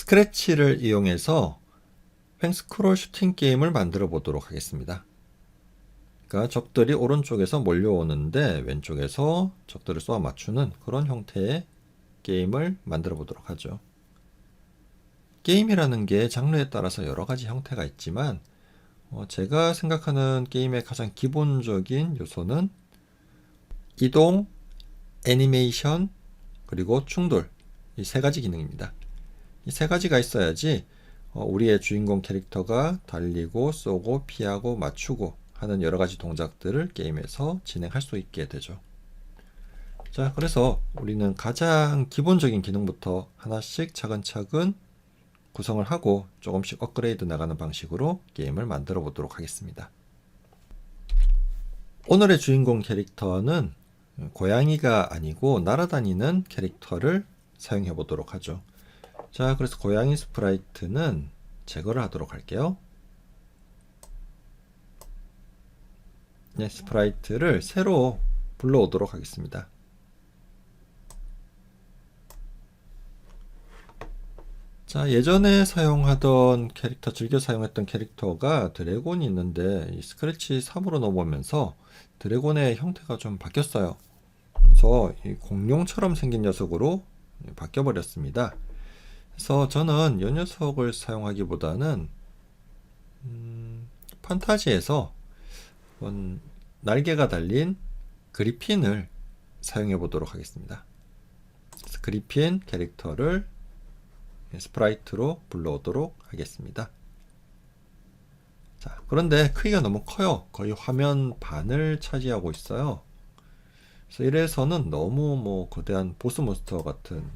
스크래치를 이용해서 횡스크롤 슈팅 게임을 만들어 보도록 하겠습니다. 그러니까 적들이 오른쪽에서 몰려오는데 왼쪽에서 적들을 쏘아 맞추는 그런 형태의 게임을 만들어 보도록 하죠. 게임이라는 게 장르에 따라서 여러 가지 형태가 있지만 제가 생각하는 게임의 가장 기본적인 요소는 이동, 애니메이션, 그리고 충돌, 이 세 가지 기능입니다. 이 세 가지가 있어야지 우리의 주인공 캐릭터가 달리고 쏘고 피하고 맞추고 하는 여러 가지 동작들을 게임에서 진행할 수 있게 되죠. 자, 그래서 우리는 가장 기본적인 기능부터 하나씩 차근차근 구성을 하고 조금씩 업그레이드 나가는 방식으로 게임을 만들어 보도록 하겠습니다. 오늘의 주인공 캐릭터는 고양이가 아니고 날아다니는 캐릭터를 사용해 보도록 하죠. 자, 그래서 고양이 스프라이트는 제거를 하도록 할게요. 네, 스프라이트를 새로 불러오도록 하겠습니다. 자, 예전에 사용하던 캐릭터, 즐겨 사용했던 캐릭터가 드래곤이 있는데 이 스크래치 3으로 넘어오면서 드래곤의 형태가 좀 바뀌었어요. 그래서 이 공룡처럼 생긴 녀석으로 바뀌어 버렸습니다. 그래서 저는 이 녀석을 사용하기보다는 판타지에서 날개가 달린 그리핀을 사용해 보도록 하겠습니다. 그래서 그리핀 캐릭터를 스프라이트로 불러오도록 하겠습니다. 자, 그런데 크기가 너무 커요. 거의 화면 반을 차지하고 있어요. 그래서 이래서는 너무 거대한 보스 몬스터 같은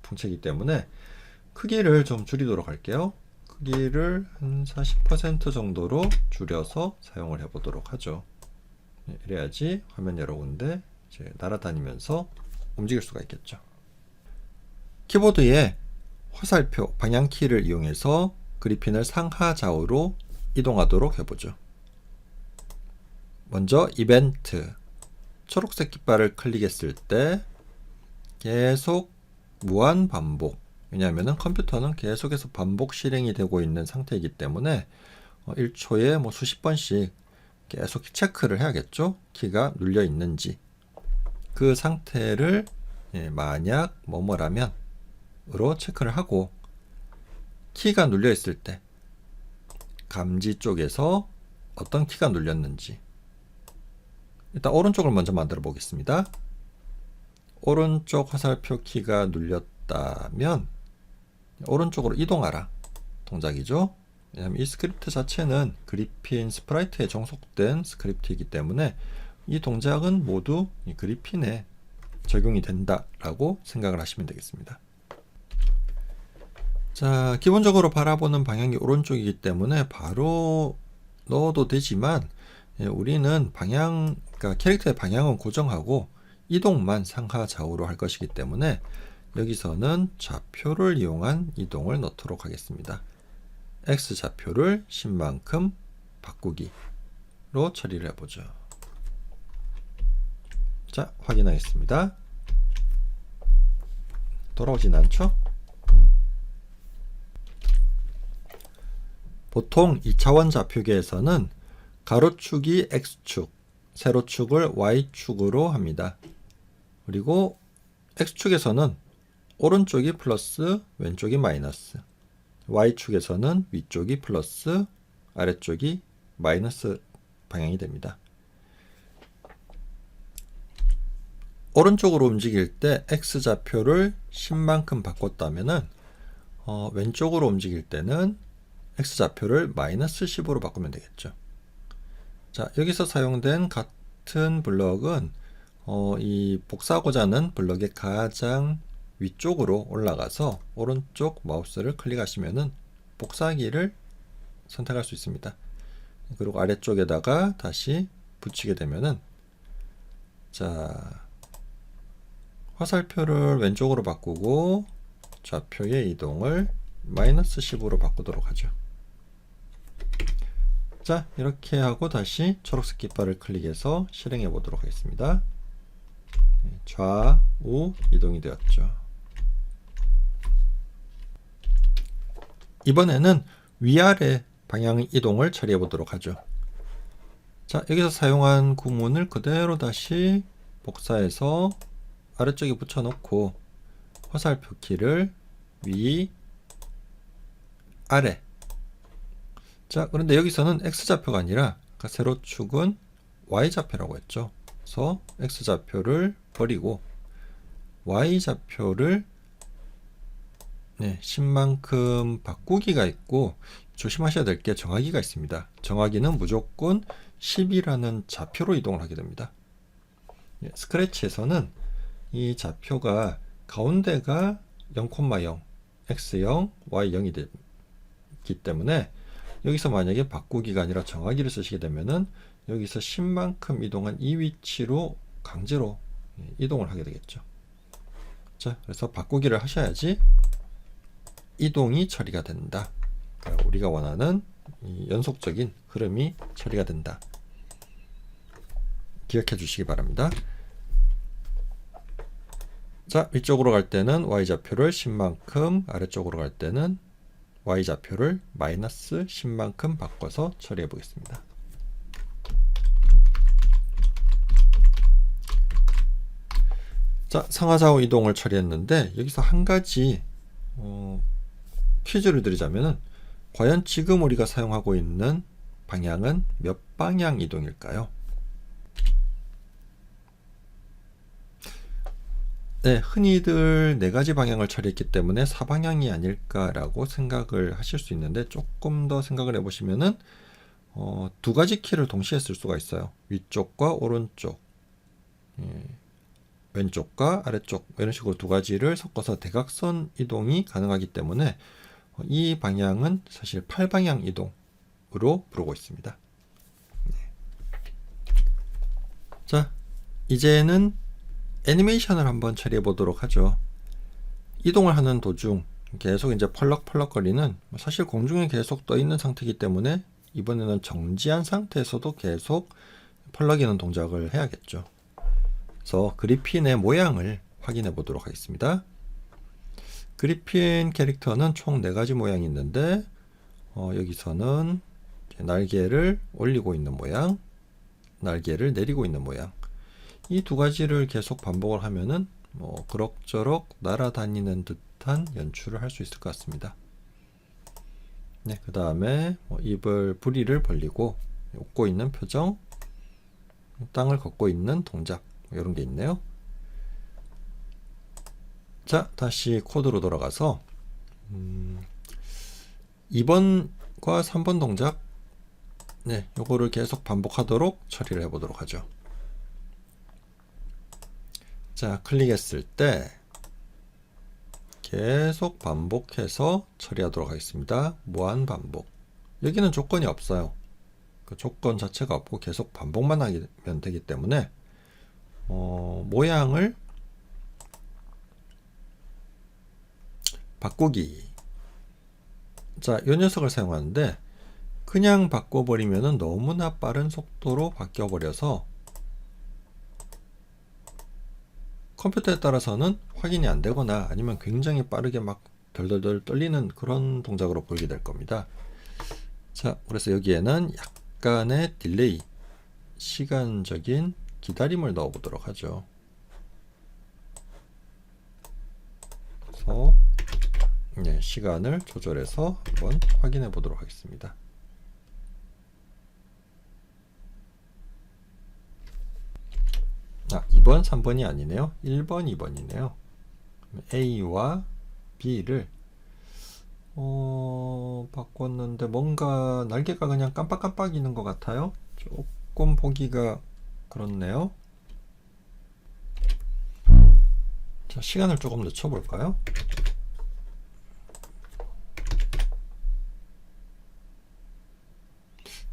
풍채이기 때문에 크기를 좀 줄이도록 할게요. 크기를 한 40% 정도로 줄여서 사용을 해보도록 하죠. 이래야지 화면 여러 군데 이제 날아다니면서 움직일 수가 있겠죠. 키보드에 화살표 방향키를 이용해서 그리핀을 상하 좌우로 이동하도록 해보죠. 먼저 이벤트 초록색 깃발을 클릭했을 때 계속 무한 반복, 왜냐하면 컴퓨터는 계속해서 반복 실행이 되고 있는 상태이기 때문에 1초에 수십 번씩 계속 체크를 해야겠죠. 키가 눌려 있는지. 그 상태를 만약 뭐뭐라면 으로 체크를 하고 키가 눌려 있을 때 감지 쪽에서 어떤 키가 눌렸는지 일단 오른쪽을 먼저 만들어 보겠습니다. 오른쪽 화살표 키가 눌렸다면 오른쪽으로 이동하라 동작이죠. 왜냐하면 이 스크립트 자체는 그리핀 스프라이트에 종속된 스크립트이기 때문에 이 동작은 모두 이 그리핀에 적용이 된다라고 생각을 하시면 되겠습니다. 자, 기본적으로 바라보는 방향이 오른쪽이기 때문에 바로 넣어도 되지만 우리는 그러니까 캐릭터의 방향은 고정하고 이동만 상하 좌우로 할 것이기 때문에 여기서는 좌표를 이용한 이동을 넣도록 하겠습니다. X 좌표를 10만큼 바꾸기로 처리를 해보죠. 자, 확인하겠습니다. 돌아오진 않죠? 보통 2차원 좌표계에서는 가로축이 X축, 세로축을 Y축으로 합니다. 그리고 X축에서는 오른쪽이 플러스, 왼쪽이 마이너스, Y축에서는 위쪽이 플러스, 아래쪽이 마이너스 방향이 됩니다. 오른쪽으로 움직일 때 X좌표를 10만큼 바꿨다면은 왼쪽으로 움직일 때는 X좌표를 마이너스 10으로 바꾸면 되겠죠. 자, 여기서 사용된 같은 블럭은 이 복사하고자 하는 블럭의 가장 위쪽으로 올라가서 오른쪽 마우스를 클릭하시면은 복사하기를 선택할 수 있습니다. 그리고 아래쪽에다가 다시 붙이게 되면은 자, 화살표를 왼쪽으로 바꾸고 좌표의 이동을 마이너스 10으로 바꾸도록 하죠. 자, 이렇게 하고 다시 초록색 깃발을 클릭해서 실행해 보도록 하겠습니다. 좌우 이동이 되었죠. 이번에는 위아래 방향 이동을 처리해 보도록 하죠. 자, 여기서 사용한 구문을 그대로 다시 복사해서 아래쪽에 붙여놓고 화살표 키를 위, 아래. 자, 그런데 여기서는 X좌표가 아니라 세로축은 Y좌표라고 했죠. 그래서 X좌표를 버리고 Y좌표를 10만큼 바꾸기가 있고, 조심하셔야 될 게 정하기가 있습니다. 정하기는 무조건 10이라는 좌표로 이동을 하게 됩니다. 스크래치에서는 이 좌표가 가운데가 0,0, x0, y0이 되기 때문에 여기서 만약에 바꾸기가 아니라 정하기를 쓰시게 되면은 여기서 10만큼 이동한 이 위치로 강제로 이동을 하게 되겠죠. 자, 그래서 바꾸기를 하셔야지 이동이 처리가 된다. 우리가 원하는 이 연속적인 흐름이 처리가 된다. 기억해 주시기 바랍니다. 자, 위쪽으로 갈 때는 y좌표를 10만큼, 아래쪽으로 갈 때는 y좌표를 마이너스 10만큼 바꿔서 처리해 보겠습니다. 자, 상하좌우 이동을 처리했는데 여기서 한 가지 퀴즈를 드리자면은 과연 지금 우리가 사용하고 있는 방향은 몇 방향 이동일까요? 네, 흔히들 네 가지 방향을 처리했기 때문에 사방향이 아닐까라고 생각을 하실 수 있는데, 조금 더 생각을 해보시면은 두 가지 키를 동시에 쓸 수가 있어요. 위쪽과 오른쪽, 왼쪽과 아래쪽, 이런 식으로 두 가지를 섞어서 대각선 이동이 가능하기 때문에 이 방향은 사실 8방향 이동으로 부르고 있습니다. 자, 이제는 애니메이션을 한번 처리해 보도록 하죠. 이동을 하는 도중 계속 이제 펄럭펄럭거리는, 사실 공중에 계속 떠 있는 상태이기 때문에 이번에는 정지한 상태에서도 계속 펄럭이는 동작을 해야겠죠. 그래서 그리핀의 모양을 확인해 보도록 하겠습니다. 그리핀 캐릭터는 총 4가지 모양이 있는데 여기서는 날개를 올리고 있는 모양, 날개를 내리고 있는 모양, 이 두 가지를 계속 반복을 하면은 그럭저럭 날아다니는 듯한 연출을 할 수 있을 것 같습니다. 네, 그 다음에 입을 부리를 벌리고 웃고 있는 표정, 땅을 걷고 있는 동작, 이런 게 있네요. 자, 다시 코드로 돌아가서 2번과 3번 동작, 네, 요거를 계속 반복하도록 처리를 해보도록 하죠. 자, 클릭했을 때 계속 반복해서 처리하도록 하겠습니다. 무한 반복. 여기는 조건이 없어요. 그 조건 자체가 없고 계속 반복만 하면 되기 때문에 모양을 바꾸기. 자, 이 녀석을 사용하는데 그냥 바꿔버리면 너무나 빠른 속도로 바뀌어버려서 컴퓨터에 따라서는 확인이 안 되거나 아니면 굉장히 빠르게 막 덜덜덜 떨리는 그런 동작으로 보이게 될 겁니다. 자, 그래서 여기에는 약간의 딜레이, 시간적인 기다림을 넣어 보도록 하죠. 그래서 시간을 조절해서 한번 확인해 보도록 하겠습니다. 아, 2번, 3번이 아니네요. 1번, 2번이네요. A와 B를 바꿨는데 뭔가 날개가 그냥 깜빡깜빡이는 것 같아요. 조금 보기가 그렇네요. 자, 시간을 조금 늦춰 볼까요?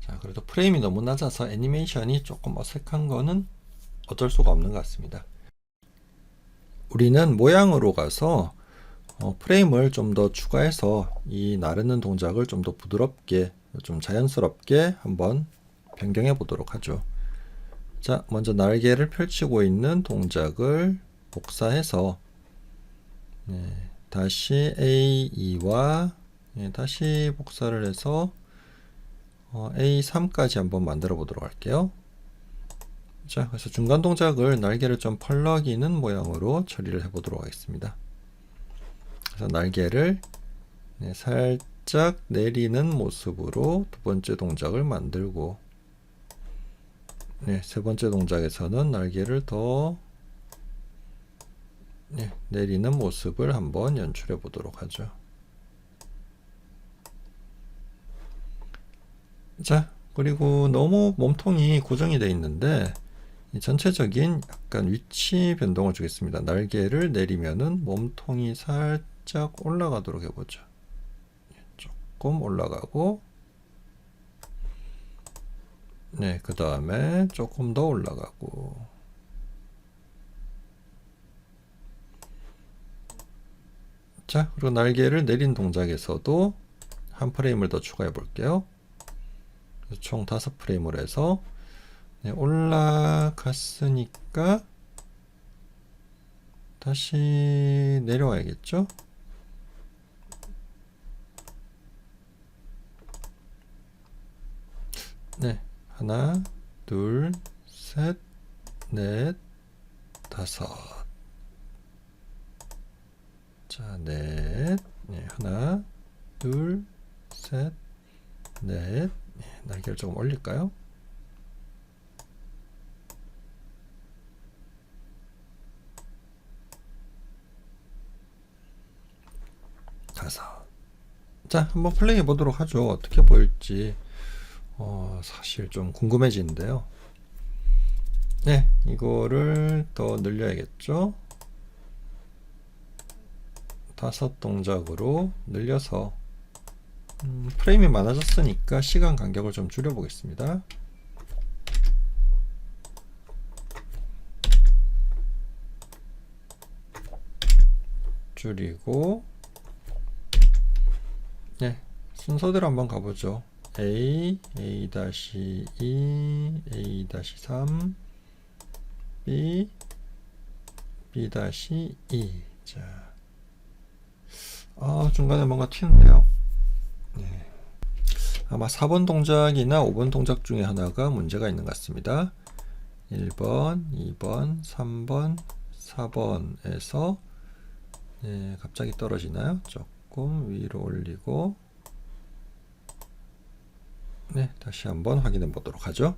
자, 그래도 프레임이 너무 낮아서 애니메이션이 조금 어색한 거는 어쩔 수가 없는 것 같습니다. 우리는 모양으로 가서 프레임을 좀 더 추가해서 이 나르는 동작을 좀 더 부드럽게, 좀 자연스럽게 한번 변경해 보도록 하죠. 자, 먼저 날개를 펼치고 있는 동작을 복사해서 다시 A, E와 다시 복사를 해서 A3까지 한번 만들어 보도록 할게요. 자, 그래서 중간 동작을 날개를 좀 펄럭이는 모양으로 처리를 해 보도록 하겠습니다. 그래서 날개를 살짝 내리는 모습으로 두 번째 동작을 만들고, 세 번째 동작에서는 날개를 더 내리는 모습을 한번 연출해 보도록 하죠. 자, 그리고 너무 몸통이 고정이 되어 있는데 이 전체적인 약간 위치 변동을 주겠습니다. 날개를 내리면은 몸통이 살짝 올라가도록 해보죠. 조금 올라가고, 그 다음에 조금 더 올라가고, 자, 그리고 날개를 내린 동작에서도 한 프레임을 더 추가해 볼게요. 총 5프레임으로 해서 올라갔으니까 다시 내려와야겠죠? 하나, 둘, 셋, 넷, 다섯. 자, 넷. 하나, 둘, 셋, 넷. 날개를 조금 올릴까요? 다섯. 자, 한번 플레이해 보도록 하죠. 어떻게 보일지 사실 좀 궁금해지는데요. 이거를 더 늘려야겠죠. 5 동작으로 늘려서 프레임이 많아졌으니까 시간 간격을 좀 줄여 보겠습니다. 줄이고, 순서대로 한번 가보죠. A, A-2, A-3, B, B-2. 자, 중간에 뭔가 튀는데요. 아마 4번 동작이나 5번 동작 중에 하나가 문제가 있는 것 같습니다. 1번, 2번, 3번, 4번에서 갑자기 떨어지나요? 조금 위로 올리고, 다시 한번 확인해 보도록 하죠.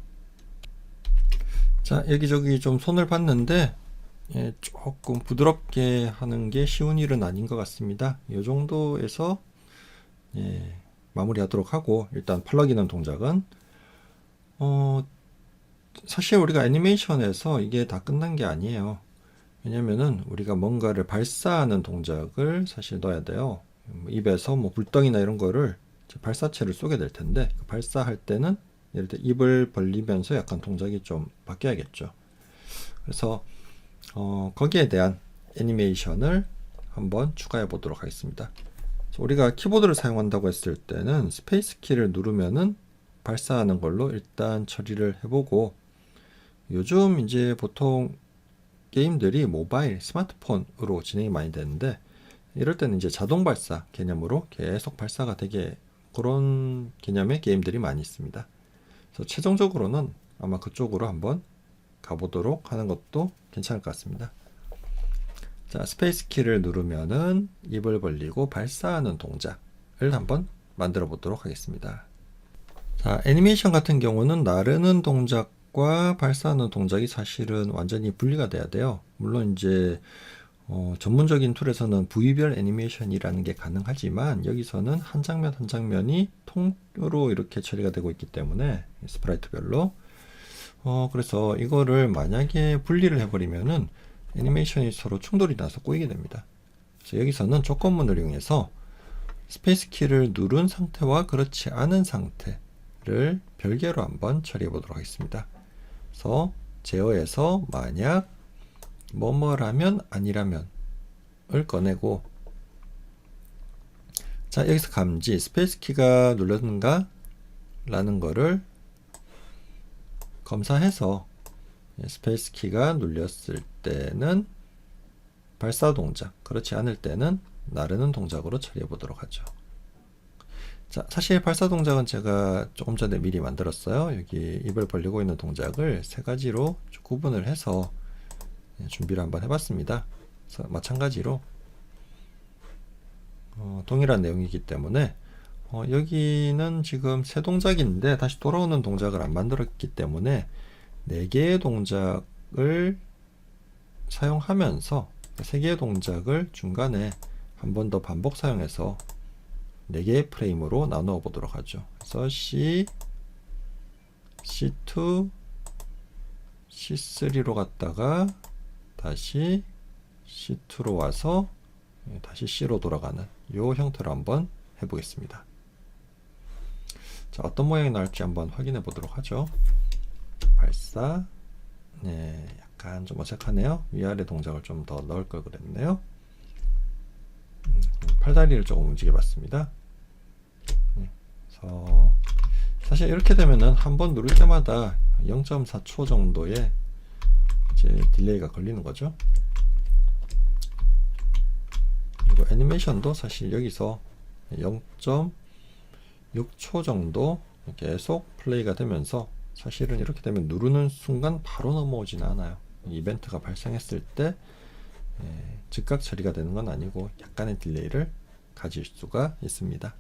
자, 여기저기 좀 손을 봤는데 조금 부드럽게 하는 게 쉬운 일은 아닌 것 같습니다. 이 정도에서 마무리하도록 하고, 일단 펄럭이는 동작은 사실 우리가 애니메이션에서 이게 다 끝난 게 아니에요. 왜냐면은 우리가 뭔가를 발사하는 동작을 사실 넣어야 돼요. 입에서 뭐 불덩이나 이런 거를 발사체를 쏘게 될 텐데, 발사할 때는 예를 들어 입을 벌리면서 약간 동작이 좀 바뀌어야겠죠. 그래서 거기에 대한 애니메이션을 한번 추가해 보도록 하겠습니다. 우리가 키보드를 사용한다고 했을 때는 스페이스 키를 누르면은 발사하는 걸로 일단 처리를 해보고, 요즘 이제 보통 게임들이 모바일, 스마트폰으로 진행이 많이 되는데, 이럴 때는 이제 자동 발사 개념으로 계속 발사가 되게, 그런 개념의 게임들이 많이 있습니다. 그래서 최종적으로는 아마 그쪽으로 한번 가보도록 하는 것도 괜찮을 것 같습니다. 자, 스페이스 키를 누르면은 입을 벌리고 발사하는 동작을 한번 만들어 보도록 하겠습니다. 자, 애니메이션 같은 경우는 나르는 동작과 발사하는 동작이 사실은 완전히 분리가 돼야 돼요. 물론 이제 전문적인 툴에서는 부위별 애니메이션이라는 게 가능하지만, 여기서는 한 장면 한 장면이 통으로 이렇게 처리가 되고 있기 때문에 스프라이트별로 그래서 이거를 만약에 분리를 해버리면은 애니메이션이 서로 충돌이 나서 꼬이게 됩니다. 그래서 여기서는 조건문을 이용해서 스페이스 키를 누른 상태와 그렇지 않은 상태를 별개로 한번 처리해 보도록 하겠습니다. 그래서 제어에서 만약 뭐뭐라면 아니라면 을 꺼내고, 자, 여기서 감지 스페이스 키가 눌렀는가 라는 거를 검사해서 스페이스 키가 눌렸을 때는 발사 동작, 그렇지 않을 때는 나르는 동작으로 처리해 보도록 하죠. 자, 사실 발사 동작은 제가 조금 전에 미리 만들었어요. 여기 입을 벌리고 있는 동작을 세 가지로 구분을 해서 준비를 한번 해봤습니다. 그래서 마찬가지로 동일한 내용이기 때문에 여기는 지금 세 동작인데 다시 돌아오는 동작을 안 만들었기 때문에 4개의 동작을 사용하면서 3개의 동작을 중간에 한 번 더 반복 사용해서 4개의 프레임으로 나누어 보도록 하죠. 그래서 C, C2, C3로 갔다가 다시 C2로 와서 다시 C로 돌아가는 이 형태로 한번 해보겠습니다. 자, 어떤 모양이 나올지 한번 확인해 보도록 하죠. 발사. 네, 약간 좀 어색하네요. 위아래 동작을 좀 더 넣을 걸 그랬네요. 팔다리를 조금 움직여 봤습니다. 그래서 사실 이렇게 되면은 한번 누를 때마다 0.4초 정도의 이제 딜레이가 걸리는 거죠. 그리고 애니메이션도 사실 여기서 0.6초 정도 계속 플레이가 되면서 사실은 이렇게 되면 누르는 순간 바로 넘어오지는 않아요. 이벤트가 발생했을 때 즉각 처리가 되는 건 아니고 약간의 딜레이를 가질 수가 있습니다.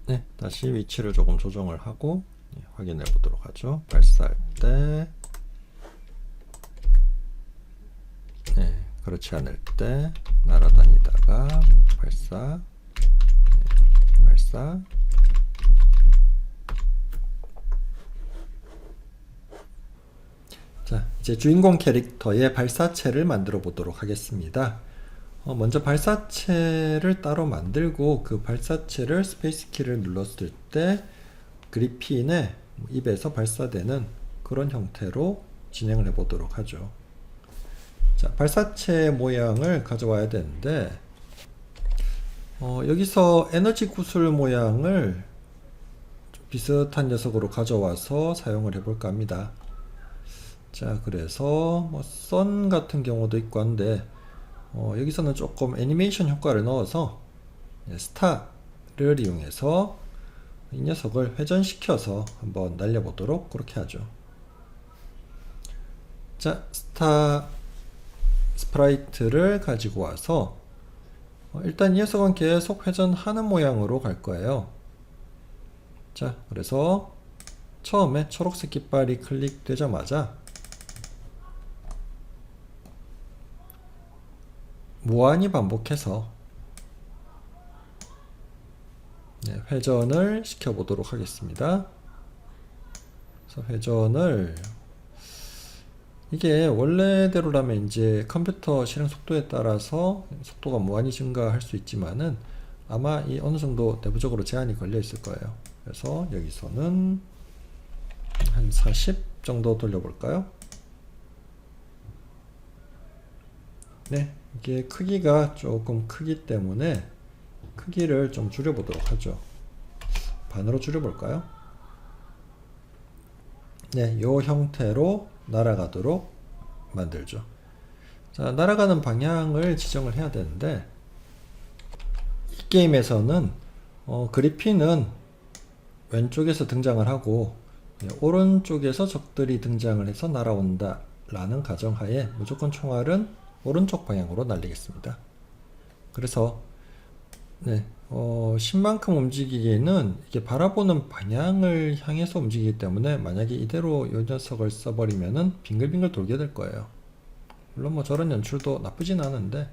네, 다시 위치를 조금 조정을 하고 확인해 보도록 하죠. 발사할 때, 네, 그렇지 않을 때 날아다니다가 발사, 네, 발사. 자, 이제 주인공 캐릭터의 발사체를 만들어 보도록 하겠습니다. 먼저 발사체를 따로 만들고 그 발사체를 스페이스 키를 눌렀을 때 그리핀의 입에서 발사되는 그런 형태로 진행을 해 보도록 하죠. 자, 발사체 모양을 가져와야 되는데 여기서 에너지 구슬 모양을 비슷한 녀석으로 가져와서 사용을 해 볼까 합니다. 자, 그래서 선 같은 경우도 있고 한데 여기서는 조금 애니메이션 효과를 넣어서 스타를 이용해서 이 녀석을 회전시켜서 한번 날려보도록 그렇게 하죠. 자, 스타 스프라이트를 가지고 와서 일단 이 녀석은 계속 회전하는 모양으로 갈 거예요. 자, 그래서 처음에 초록색 깃발이 클릭되자마자 무한히 반복해서 회전을 시켜 보도록 하겠습니다. 그래서 회전을 이게 원래대로라면 이제 컴퓨터 실행 속도에 따라서 속도가 무한히 증가할 수 있지만은 아마 이 어느 정도 내부적으로 제한이 걸려 있을 거예요. 그래서 여기서는 한 40 정도 돌려볼까요? 네, 이게 크기가 조금 크기 때문에 크기를 좀 줄여보도록 하죠. 반으로 줄여볼까요? 네, 요 형태로 날아가도록 만들죠. 자, 날아가는 방향을 지정을 해야 되는데 이 게임에서는 그리핀은 왼쪽에서 등장을 하고 오른쪽에서 적들이 등장을 해서 날아온다 라는 가정하에 무조건 총알은 오른쪽 방향으로 날리겠습니다. 그래서 신만큼 움직이기에는 이게 바라보는 방향을 향해서 움직이기 때문에 만약에 이대로 이 녀석을 써버리면은 빙글빙글 돌게 될 거예요. 물론 뭐 저런 연출도 나쁘진 않은데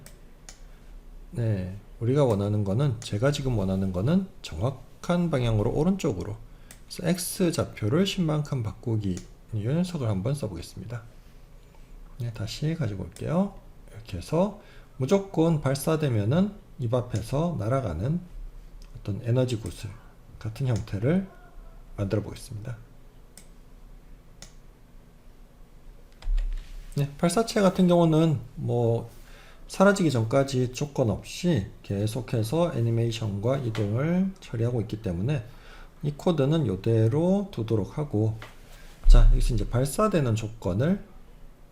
우리가 원하는 거는 제가 지금 원하는 거는 정확한 방향으로 오른쪽으로 그래서 X 좌표를 신만큼 바꾸기 이 녀석을 한번 써보겠습니다. 다시 가지고 올게요. 이렇게 해서 무조건 발사되면은 입 앞에서 날아가는 어떤 에너지 구슬 같은 형태를 만들어 보겠습니다. 발사체 같은 경우는 뭐 사라지기 전까지 조건 없이 계속해서 애니메이션과 이동을 처리하고 있기 때문에 이 코드는 이대로 두도록 하고, 자, 여기서 이제 발사되는 조건을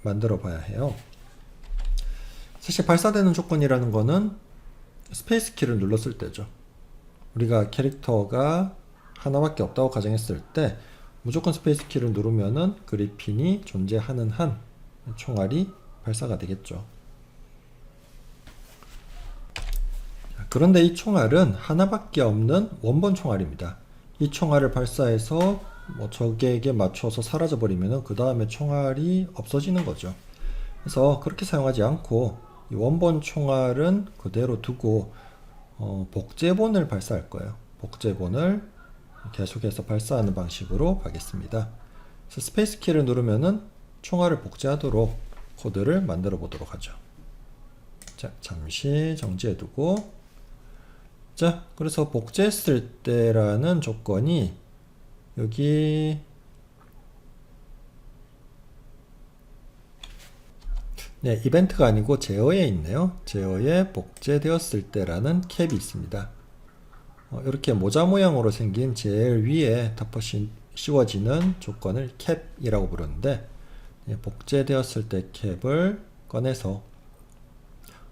만들어 봐야 해요. 사실 발사되는 조건이라는 거는 스페이스 키를 눌렀을 때죠. 우리가 캐릭터가 하나밖에 없다고 가정했을 때 무조건 스페이스 키를 누르면은 그리핀이 존재하는 한 총알이 발사가 되겠죠. 그런데 이 총알은 하나밖에 없는 원본 총알입니다. 이 총알을 발사해서 적에게 맞춰서 사라져 버리면 그 다음에 총알이 없어지는 거죠. 그래서 그렇게 사용하지 않고 이 원본 총알은 그대로 두고 복제본을 발사할 거예요. 복제본을 계속해서 발사하는 방식으로 가겠습니다. 그래서 스페이스 키를 누르면은 총알을 복제하도록 코드를 만들어 보도록 하죠. 자, 잠시 정지해 두고, 자, 그래서 복제했을 때라는 조건이 여기 네, 이벤트가 아니고 제어에 있네요. 제어에 복제되었을 때라는 캡이 있습니다. 이렇게 모자 모양으로 생긴 제일 위에 덮어 씌워지는 조건을 캡이라고 부르는데, 복제되었을 때 캡을 꺼내서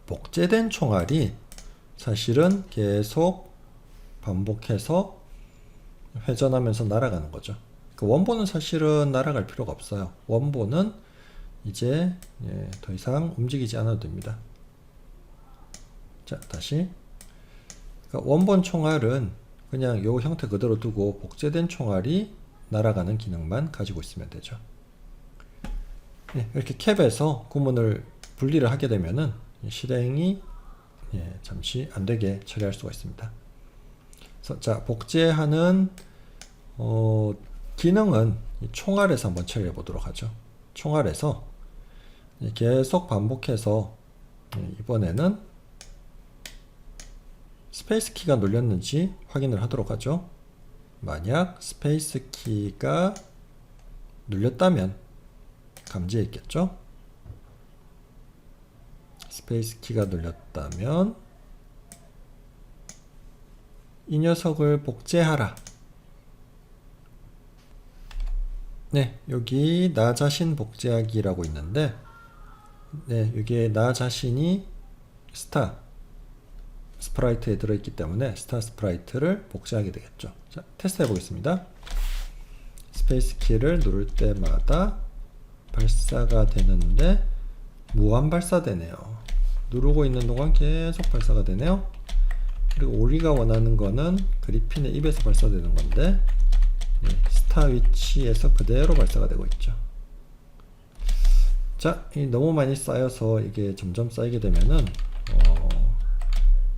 복제된 총알이 사실은 계속 반복해서 회전하면서 날아가는 거죠. 그 원본은 사실은 날아갈 필요가 없어요. 원본은 이제 더 이상 움직이지 않아도 됩니다. 자, 다시. 그러니까 원본 총알은 그냥 요 형태 그대로 두고 복제된 총알이 날아가는 기능만 가지고 있으면 되죠. 이렇게 캡에서 구문을 분리를 하게 되면은 실행이 잠시 안 되게 처리할 수가 있습니다. 그래서 자, 복제하는 기능은 총알에서 한번 처리해 보도록 하죠. 총알에서 계속 반복해서 이번에는 스페이스 키가 눌렸는지 확인을 하도록 하죠. 만약 스페이스 키가 눌렸다면 감지했겠죠. 스페이스 키가 눌렸다면 이 녀석을 복제하라. 네, 여기 나 자신 복제하기라고 있는데, 네, 여기에 나 자신이 스타 스프라이트에 들어있기 때문에 스타 스프라이트를 복제하게 되겠죠. 자, 테스트 해보겠습니다. 스페이스 키를 누를 때마다 발사가 되는데 무한 발사되네요. 누르고 있는 동안 계속 발사가 되네요. 그리고 우리가 원하는 거는 그리핀의 입에서 발사되는 건데, 스타 위치에서 그대로 발사가 되고 있죠. 자, 너무 많이 쌓여서 이게 점점 쌓이게 되면은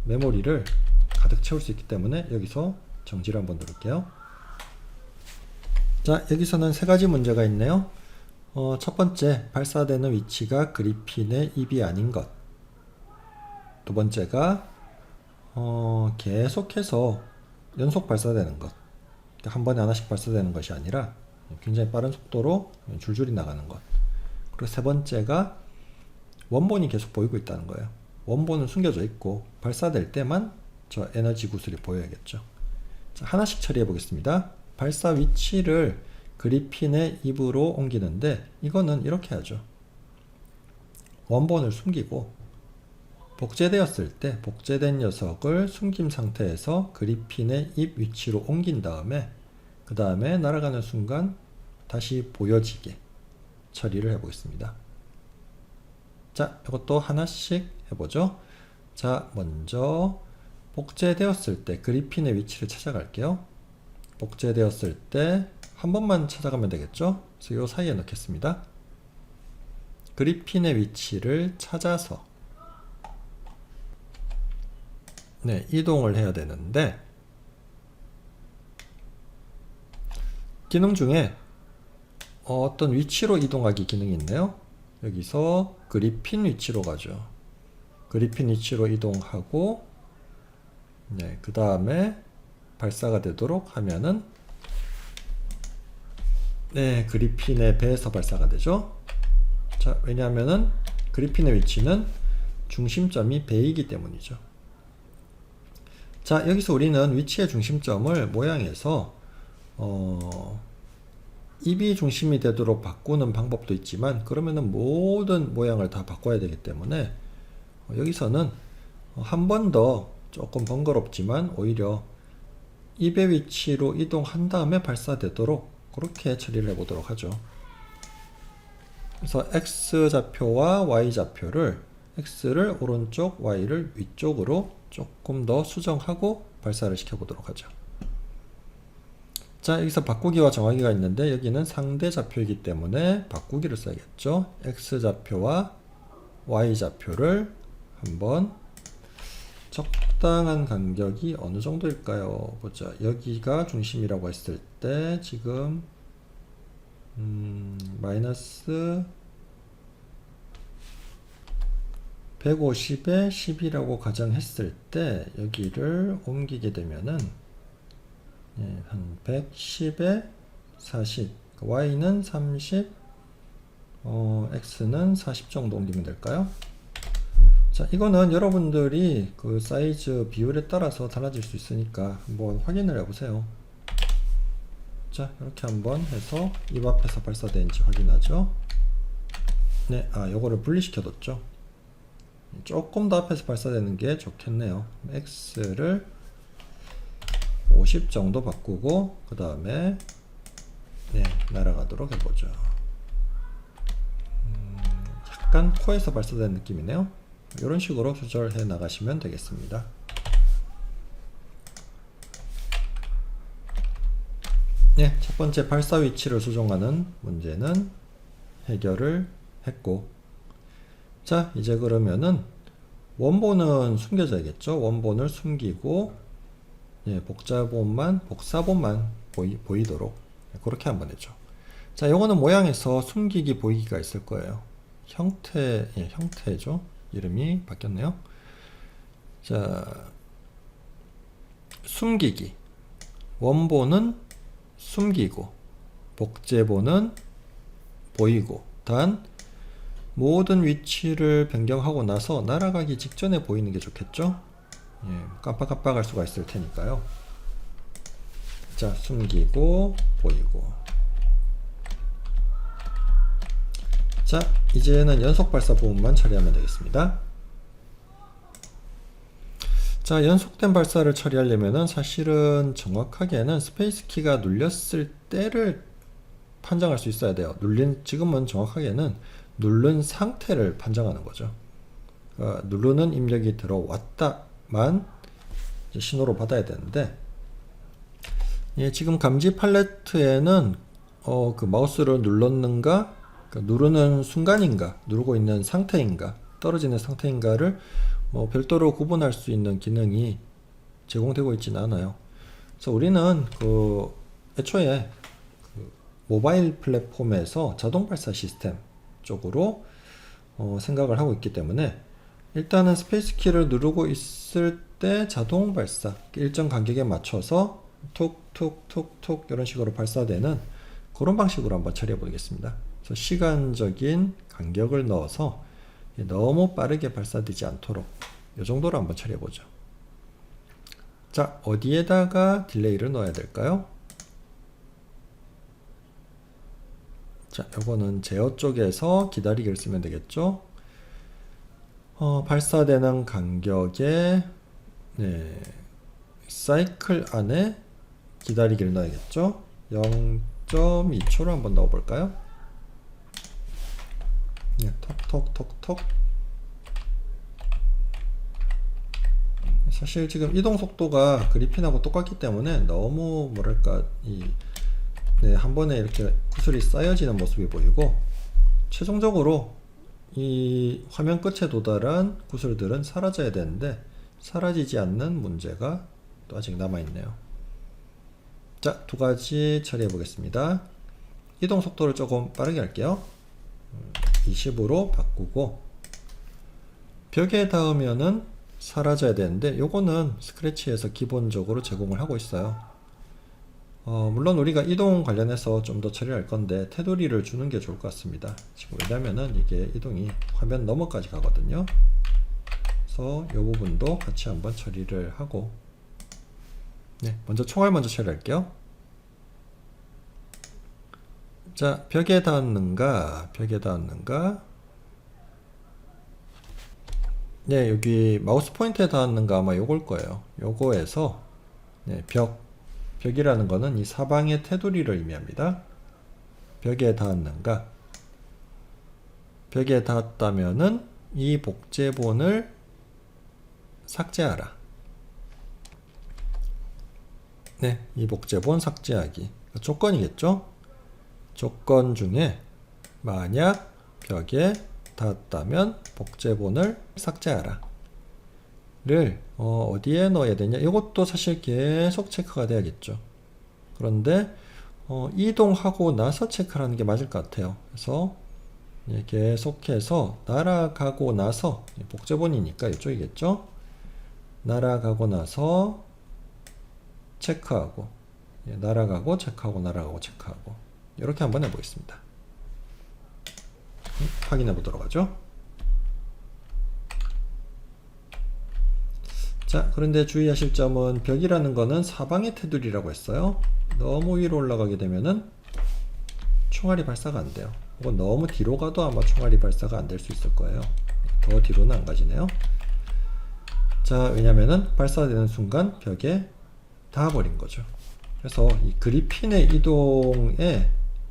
메모리를 가득 채울 수 있기 때문에 여기서 정지를 한번 누를게요. 자, 여기서는 세 가지 문제가 있네요. 첫 번째, 발사되는 위치가 그리핀의 입이 아닌 것. 두 번째가 계속해서 연속 발사되는 것. 한 번에 하나씩 발사되는 것이 아니라 굉장히 빠른 속도로 줄줄이 나가는 것. 그리고 세 번째가 원본이 계속 보이고 있다는 거예요. 원본은 숨겨져 있고 발사될 때만 저 에너지 구슬이 보여야겠죠. 자, 하나씩 처리해 보겠습니다. 발사 위치를 그리핀의 입으로 옮기는데 이거는 이렇게 하죠. 원본을 숨기고 복제되었을 때 복제된 녀석을 숨김 상태에서 그리핀의 입 위치로 옮긴 다음에 그 다음에 날아가는 순간 다시 보여지게 처리를 해보겠습니다. 자, 이것도 하나씩 해보죠. 자, 먼저 복제되었을 때 그리핀의 위치를 찾아갈게요. 복제되었을 때 한 번만 찾아가면 되겠죠. 그래서 이 사이에 넣겠습니다. 그리핀의 위치를 찾아서 이동을 해야 되는데, 기능 중에 어떤 위치로 이동하기 기능이 있네요. 여기서 그리핀 위치로 가죠. 그리핀 위치로 이동하고, 그 다음에 발사가 되도록 하면은, 그리핀의 배에서 발사가 되죠. 자, 왜냐하면은 그리핀의 위치는 중심점이 배이기 때문이죠. 자, 여기서 우리는 위치의 중심점을 모양에서 입이 중심이 되도록 바꾸는 방법도 있지만, 그러면은 모든 모양을 다 바꿔야 되기 때문에 여기서는 한 번 더 조금 번거롭지만 오히려 입의 위치로 이동한 다음에 발사되도록 그렇게 처리를 해보도록 하죠. 그래서 X좌표와 Y좌표를 X를 오른쪽, Y를 위쪽으로 조금 더 수정하고 발사를 시켜보도록 하죠. 자, 여기서 바꾸기와 정하기가 있는데 여기는 상대 좌표이기 때문에 바꾸기를 써야겠죠. X좌표와 Y좌표를 한번 적당한 간격이 어느 정도일까요? 보자. 여기가 중심이라고 했을 때 지금 마이너스 150에 10이라고 가정했을 때 여기를 옮기게 되면은 한 110에 40, y는 30, x는 40 정도 옮기면 될까요? 자, 이거는 여러분들이 그 사이즈 비율에 따라서 달라질 수 있으니까 한번 확인을 해보세요. 자, 이렇게 한번 해서 입 앞에서 발사되는지 확인하죠. 네, 요거를 분리시켜뒀죠. 조금 더 앞에서 발사되는 게 좋겠네요. x를 50 정도 바꾸고 그 다음에 날아가도록 해보죠. 약간 코에서 발사되는 느낌이네요. 이런 식으로 조절해 나가시면 되겠습니다. 네, 첫 번째 발사 위치를 조정하는 문제는 해결을 했고, 자, 이제 그러면은 원본은 숨겨져야겠죠. 원본을 숨기고 복사본만 보이도록 그렇게 한번 했죠. 자, 요거는 모양에서 숨기기 보이기가 있을 거예요. 형태죠. 이름이 바뀌었네요. 자, 숨기기. 원본은 숨기고 복제본은 보이고, 단 모든 위치를 변경하고 나서 날아가기 직전에 보이는 게 좋겠죠. 깜빡깜빡할 수가 있을 테니까요. 자, 숨기고 보이고. 자, 이제는 연속 발사 부분만 처리하면 되겠습니다. 자, 연속된 발사를 처리하려면은 사실은 정확하게는 스페이스 키가 눌렸을 때를 판정할 수 있어야 돼요. 지금은 정확하게는 누른 상태를 판정하는 거죠. 누르는 입력이 들어왔다만 신호로 받아야 되는데, 지금 감지 팔레트에는 그 마우스를 눌렀는가, 누르는 순간인가, 누르고 있는 상태인가, 떨어지는 상태인가를 별도로 구분할 수 있는 기능이 제공되고 있지는 않아요. 그래서 우리는 애초에 모바일 플랫폼에서 자동 발사 시스템 쪽으로 생각을 하고 있기 때문에 일단은 스페이스 키를 누르고 있을 때 자동 발사, 일정 간격에 맞춰서 툭툭툭툭 이런 식으로 발사되는 그런 방식으로 한번 처리해 보겠습니다. 그래서 시간적인 간격을 넣어서 너무 빠르게 발사되지 않도록 이 정도로 한번 처리해 보죠. 자, 어디에다가 딜레이를 넣어야 될까요? 자, 요거는 제어 쪽에서 기다리기를 쓰면 되겠죠. 발사되는 간격에 사이클 안에 기다리기를 넣어야겠죠. 0.2초로 한번 넣어볼까요? 톡톡톡톡. 사실 지금 이동 속도가 그리핀하고 똑같기 때문에 너무 뭐랄까 한 번에 이렇게 구슬이 쌓여지는 모습이 보이고, 최종적으로 이 화면 끝에 도달한 구슬들은 사라져야 되는데 사라지지 않는 문제가 또 아직 남아있네요. 자, 두 가지 처리해 보겠습니다. 이동 속도를 조금 빠르게 할게요. 20으로 바꾸고, 벽에 닿으면은 사라져야 되는데 요거는 스크래치에서 기본적으로 제공을 하고 있어요. 물론 우리가 이동 관련해서 좀 더 처리할 건데 테두리를 주는 게 좋을 것 같습니다. 지금 왜냐면은 이게 이동이 화면 너머까지 가거든요. 그래서 이 부분도 같이 한번 처리를 하고, 먼저 총알 먼저 처리할게요. 자, 벽에 닿았는가, 네, 여기 마우스 포인터에 닿는 거 아마 요걸 거예요. 요거에서 네, 벽이라는 거는 이 사방의 테두리를 의미합니다. 벽에 닿았는가? 벽에 닿았다면은 이 복제본을 삭제하라. 네, 이 복제본 삭제하기. 조건이겠죠? 조건 중에 만약 벽에 닿았다면 복제본을 삭제하라. 를 어디에 넣어야 되냐? 이것도 사실 계속 체크가 돼야겠죠. 그런데 이동하고 나서 체크하는 게 맞을 것 같아요. 그래서 계속해서 날아가고 나서 복제본이니까 이쪽이겠죠. 날아가고 나서 체크하고 날아가고 체크하고 날아가고 체크하고 이렇게 한번 해보겠습니다. 확인해 보도록 하죠. 자, 그런데 주의하실 점은 벽이라는 거는 사방의 테두리라고 했어요. 너무 위로 올라가게 되면은 총알이 발사가 안 돼요. 혹은 너무 뒤로 가도 아마 총알이 발사가 안 될 수 있을 거예요. 더 뒤로는 안 가지네요. 자, 왜냐면은 발사되는 순간 벽에 닿아버린 거죠. 그래서 이 그리핀의 이동에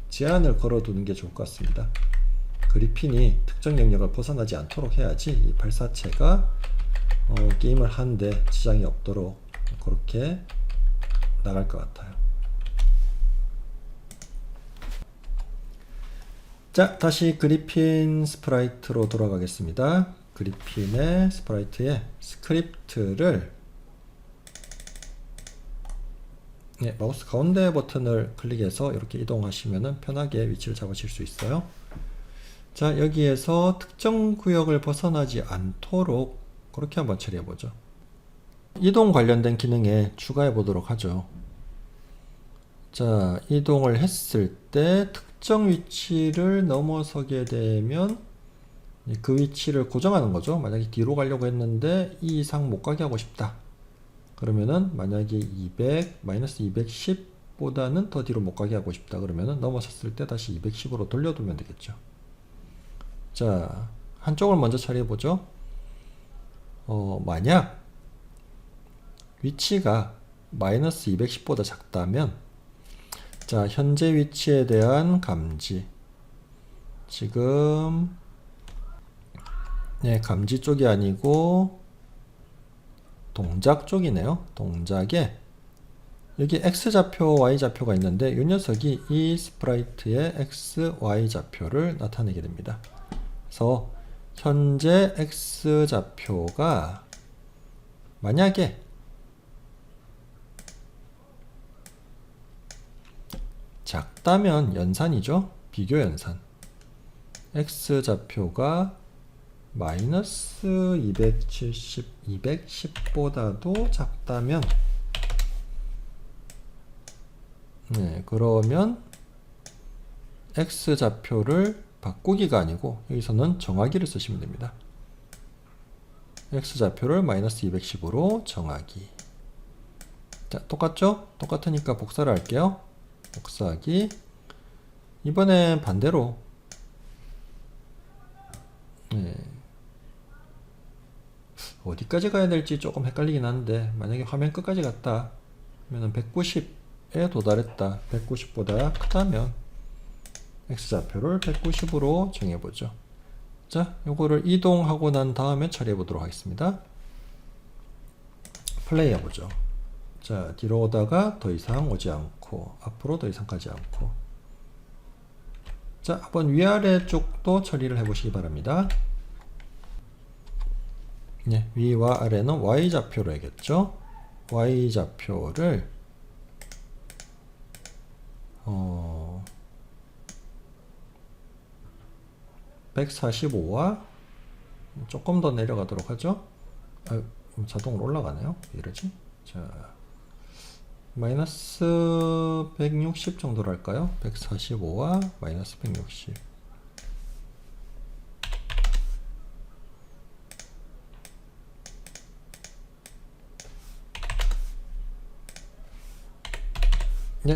제한을 걸어두는 게 좋을 것 같습니다. 그리핀이 특정 영역을 벗어나지 않도록 해야지 이 발사체가 게임을 하는데 지장이 없도록 그렇게 나갈 것 같아요. 자, 다시 그리핀 스프라이트로 돌아가겠습니다. 그리핀의 스프라이트에 스크립트를 마우스 가운데 버튼을 클릭해서 이렇게 이동하시면 편하게 위치를 잡으실 수 있어요. 자, 여기에서 특정 구역을 벗어나지 않도록 그렇게 한번 처리해 보죠. 이동 관련된 기능에 추가해 보도록 하죠. 자, 이동을 했을 때 특정 위치를 넘어서게 되면 그 위치를 고정하는 거죠. 만약에 뒤로 가려고 했는데 이 이상 못 가게 하고 싶다. 그러면은 만약에 200, 마이너스 210보다는 더 뒤로 못 가게 하고 싶다. 그러면은 넘어섰을 때 다시 210으로 돌려두면 되겠죠. 자, 한쪽을 먼저 처리해 보죠. 만약 위치가 마이너스 210보다 작다면 자, 현재 위치에 대한 감지. 지금 감지 쪽이 아니고 동작 쪽이네요. 동작에 여기 X좌표, Y좌표가 있는데 이 녀석이 이 스프라이트의 X, Y좌표를 나타내게 됩니다. 그래서 현재 X좌표가 만약에 작다면 연산이죠. 비교 연산. X좌표가 마이너스 210보다도 작다면 그러면 X좌표를 바꾸기가 아니고 여기서는 정하기를 쓰시면 됩니다. X좌표를 마이너스 210으로 정하기. 자, 똑같죠? 똑같으니까 복사를 할게요. 복사하기. 이번엔 반대로 어디까지 가야 될지 조금 헷갈리긴 한데 만약에 화면 끝까지 갔다 그러면 190에 도달했다. 190보다 크다면 X좌표를 190으로 정해보죠. 자, 요거를 이동하고 난 다음에 처리해 보도록 하겠습니다. 플레이 해보죠. 자, 뒤로 오다가 더 이상 오지 않고 앞으로 더 이상 가지 않고. 자, 한번 위아래 쪽도 처리를 해보시기 바랍니다. 위와 아래는 Y좌표로 해야겠죠. Y좌표를 145와 조금 더 내려가도록 하죠. 자동으로 올라가네요. 왜 이러지? 자, 마이너스 160 정도로 할까요? 145와 마이너스 160.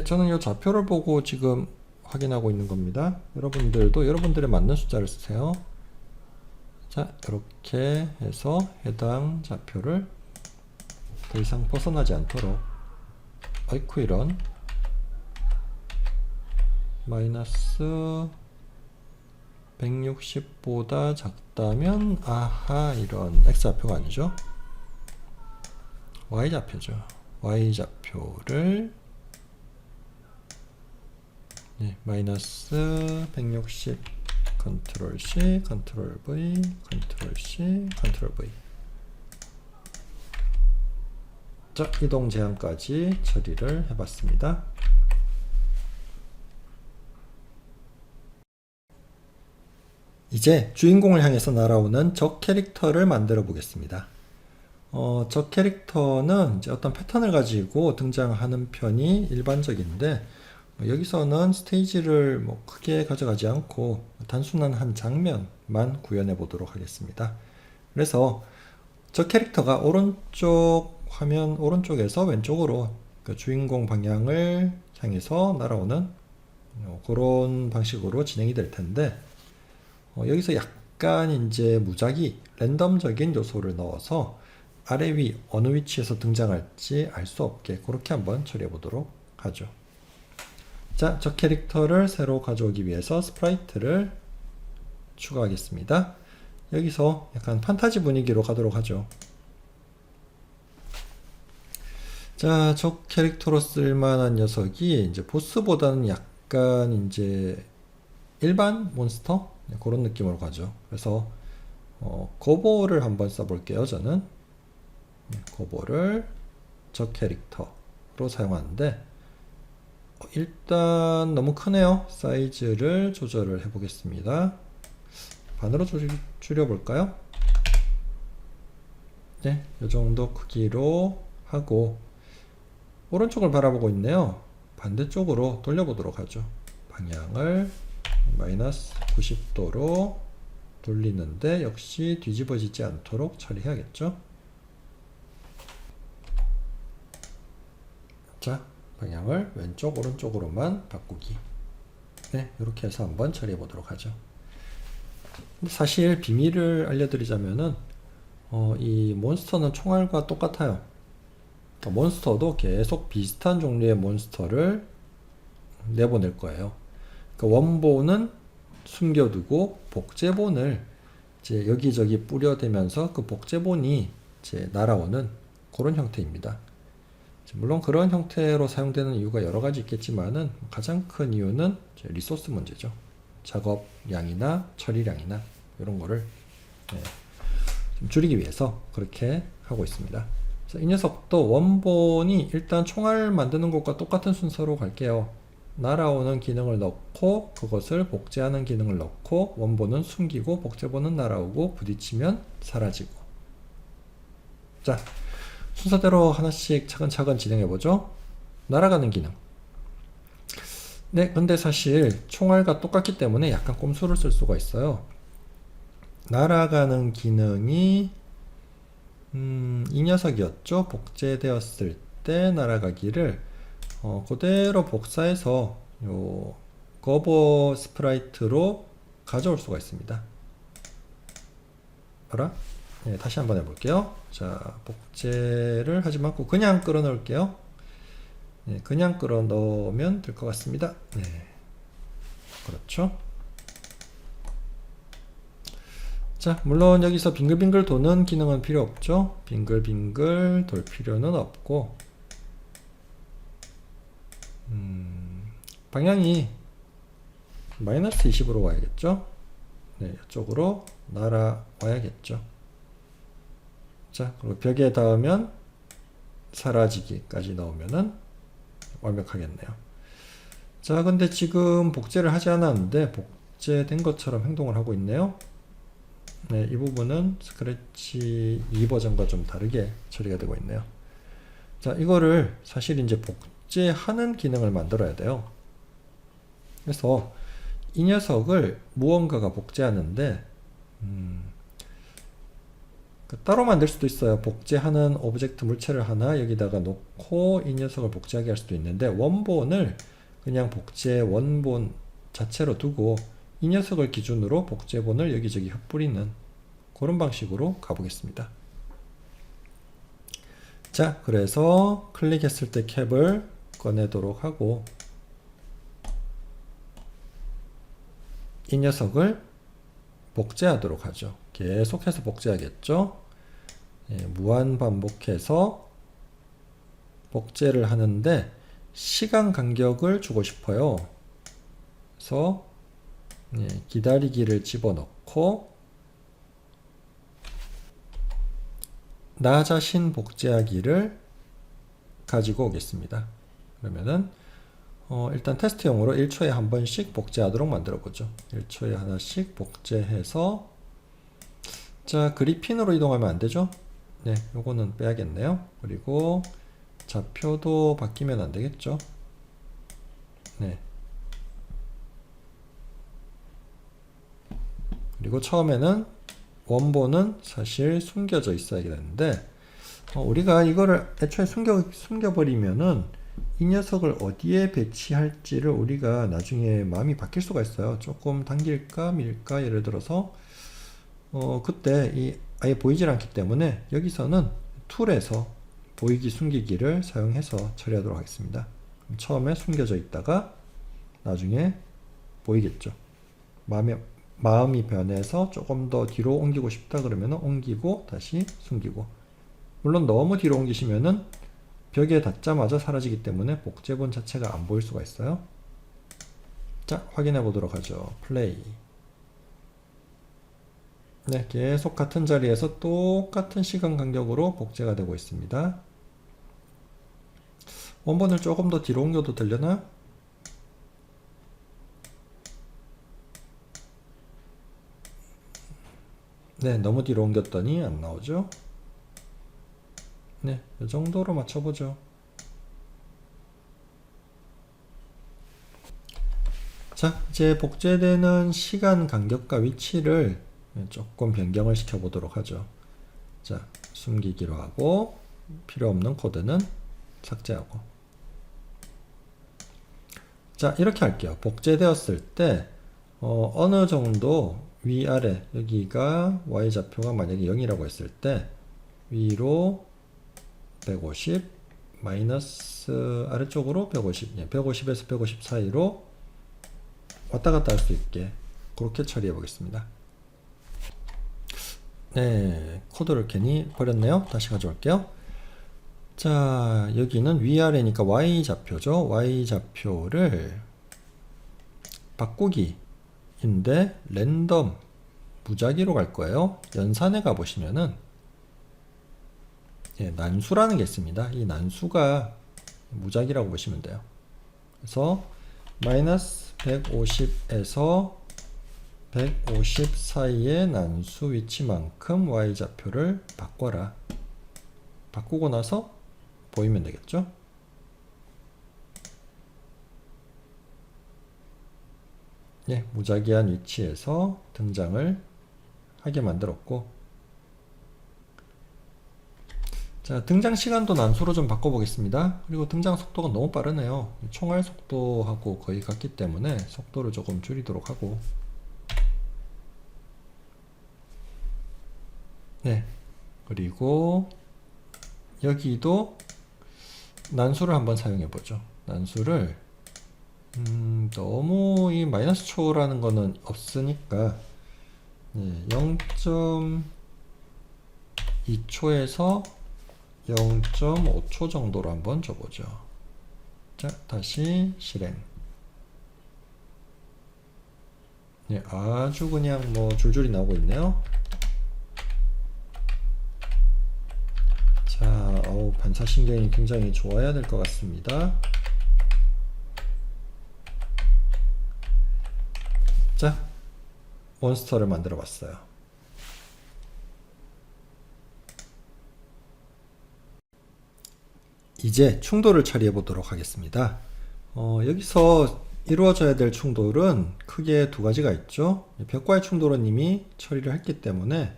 저는 이 좌표를 보고 지금 확인하고 있는 겁니다. 여러분들도 여러분들의 맞는 숫자를 쓰세요. 자, 이렇게 해서 해당 좌표를 더 이상 벗어나지 않도록, 아이쿠 이런, 마이너스 160보다 작다면, 아하, 이런 x좌표가 아니죠. y좌표죠. y좌표를 마이너스 160 컨트롤 C, 컨트롤 V, 컨트롤 C, 컨트롤 V. 자, 이동 제한까지 처리를 해봤습니다. 이제 주인공을 향해서 날아오는 적 캐릭터를 만들어 보겠습니다. 적 캐릭터는 이제 어떤 패턴을 가지고 등장하는 편이 일반적인데, 여기서는 스테이지를 크게 가져가지 않고 단순한 한 장면만 구현해 보도록 하겠습니다. 그래서 저 캐릭터가 오른쪽 화면 오른쪽에서 왼쪽으로 그 주인공 방향을 향해서 날아오는 그런 방식으로 진행이 될 텐데, 여기서 약간 이제 무작위 랜덤적인 요소를 넣어서 아래 위 어느 위치에서 등장할지 알 수 없게 그렇게 한번 처리해 보도록 하죠. 자, 저 캐릭터를 새로 가져오기 위해서 스프라이트를 추가하겠습니다. 여기서 약간 판타지 분위기로 가도록 하죠. 자, 저 캐릭터로 쓸만한 녀석이 이제 보스보다는 약간 이제 일반 몬스터? 그런 느낌으로 가죠. 그래서 거보를 한번 써볼게요. 저는 거보를 저 캐릭터로 사용하는데, 일단 너무 크네요. 사이즈를 조절을 해보겠습니다. 반으로 줄여볼까요? 네, 이 정도 크기로 하고, 오른쪽을 바라보고 있네요. 반대쪽으로 돌려보도록 하죠. 방향을 마이너스 90도로 돌리는데 역시 뒤집어지지 않도록 처리해야겠죠. 자, 방향을 왼쪽 오른쪽으로만 바꾸기. 네, 이렇게 해서 한번 처리해 보도록 하죠. 사실 비밀을 알려드리자면은 이 몬스터는 총알과 똑같아요. 그러니까 몬스터도 계속 비슷한 종류의 몬스터를 내보낼 거예요. 그러니까 원본은 숨겨두고 복제본을 이제 여기저기 뿌려대면서 그 복제본이 이제 날아오는 그런 형태입니다. 물론 그런 형태로 사용되는 이유가 여러 가지 있겠지만은 가장 큰 이유는 리소스 문제죠. 작업량이나 처리량이나 이런 거를 좀 줄이기 위해서 그렇게 하고 있습니다. 그래서 이 녀석도 원본이 일단 총알 만드는 것과 똑같은 순서로 갈게요. 날아오는 기능을 넣고 그것을 복제하는 기능을 넣고 원본은 숨기고 복제본은 날아오고 부딪히면 사라지고. 자, 순서대로 하나씩 차근차근 진행해보죠. 날아가는 기능. 네, 근데 사실 총알과 똑같기 때문에 약간 꼼수를 쓸 수가 있어요. 날아가는 기능이 이 녀석이었죠. 복제되었을 때 날아가기를 그대로 복사해서 요 거버 스프라이트로 가져올 수가 있습니다. 알아? 네, 다시 한번 해볼게요. 자, 복제를 하지 말고 그냥 끌어 넣을게요. 네, 그냥 끌어 넣으면 될 것 같습니다. 네, 그렇죠. 자, 물론 여기서 빙글빙글 도는 기능은 필요 없죠. 빙글빙글 돌 필요는 없고, 방향이 마이너스 20으로 와야겠죠. 네, 이쪽으로 날아와야겠죠. 자, 그리고 벽에 닿으면 사라지기까지 넣으면은 완벽하겠네요. 자, 근데 지금 복제를 하지 않았는데 복제된 것처럼 행동을 하고 있네요. 네, 이 부분은 스크래치 2 버전과 좀 다르게 처리가 되고 있네요. 자, 이거를 사실 이제 복제하는 기능을 만들어야 돼요. 그래서 이 녀석을 무언가가 복제하는데 따로 만들 수도 있어요. 복제하는 오브젝트 물체를 하나 여기다가 놓고 이 녀석을 복제하게 할 수도 있는데, 원본을 그냥 복제 원본 자체로 두고 이 녀석을 기준으로 복제본을 여기저기 흩뿌리는 그런 방식으로 가보겠습니다. 자, 그래서 클릭했을 때 캡을 꺼내도록 하고 이 녀석을 복제하도록 하죠. 계속해서 복제하겠죠. 예, 무한 반복해서 복제를 하는데 시간 간격을 주고 싶어요. 그래서 예, 기다리기를 집어넣고 나 자신 복제하기를 가지고 오겠습니다. 그러면은 일단 테스트용으로 1초에 한 번씩 복제하도록 만들어 보죠. 1초에 하나씩 복제해서 자, 그리핀으로 이동하면 안 되죠? 네, 요거는 빼야겠네요. 그리고 좌표도 바뀌면 안 되겠죠? 네. 그리고 처음에는 원본은 사실 숨겨져 있어야 되는데 우리가 이거를 애초에 숨겨버리면은 이 녀석을 어디에 배치할지를 우리가 나중에 마음이 바뀔 수가 있어요. 조금 당길까 밀까 예를 들어서 그때 아예 보이질 않기 때문에 여기서는 툴에서 보이기 숨기기를 사용해서 처리하도록 하겠습니다. 처음에 숨겨져 있다가 나중에 보이겠죠. 마음이 변해서 조금 더 뒤로 옮기고 싶다 그러면 옮기고 다시 숨기고, 물론 너무 뒤로 옮기시면은 벽에 닿자마자 사라지기 때문에 복제본 자체가 안 보일 수가 있어요. 자, 확인해 보도록 하죠. 플레이. 네, 계속 같은 자리에서 똑같은 시간 간격으로 복제가 되고 있습니다. 원본을 조금 더 뒤로 옮겨도 되려나? 네, 너무 뒤로 옮겼더니 안 나오죠? 네, 이 정도로 맞춰보죠. 자, 이제 복제되는 시간 간격과 위치를 조금 변경을 시켜 보도록 하죠. 자, 숨기기로 하고 필요 없는 코드는 삭제하고. 자, 이렇게 할게요. 복제되었을 때 어느 정도 위아래, 여기가 y좌표가 만약에 0이라고 했을 때 위로 150 마이너스 아래쪽으로 150, 150에서 150 사이로 왔다 갔다 할 수 있게 그렇게 처리해 보겠습니다. 네, 코드를 괜히 버렸네요. 다시 가져올게요. 자, 여기는 위아래니까 y좌표죠. y좌표를 바꾸기인데 랜덤 무작위로 갈 거예요. 연산에 가보시면은 난수라는 게 있습니다. 이 난수가 무작위라고 보시면 돼요. 그래서 마이너스 150에서 150 사이의 난수 위치만큼 y좌표를 바꿔라. 바꾸고 나서 보이면 되겠죠? 예, 무작위한 위치에서 등장을 하게 만들었고, 자, 등장 시간도 난수로 좀 바꿔보겠습니다. 그리고 등장 속도가 너무 빠르네요. 총알 속도하고 거의 같기 때문에 속도를 조금 줄이도록 하고, 네, 그리고 여기도 난수를 한번 사용해 보죠. 난수를 너무 이 마이너스 초라는 거는 없으니까 0.2초에서 0.5초 정도로 한번 줘보죠. 자, 다시 실행. 네, 아주 그냥 뭐 줄줄이 나오고 있네요. 자, 반사신경이 굉장히 좋아야 될 것 같습니다. 자, 몬스터를 만들어 봤어요. 이제 충돌을 처리해 보도록 하겠습니다. 여기서 이루어져야 될 충돌은 크게 두 가지가 있죠. 벽과의 충돌은 이미 처리를 했기 때문에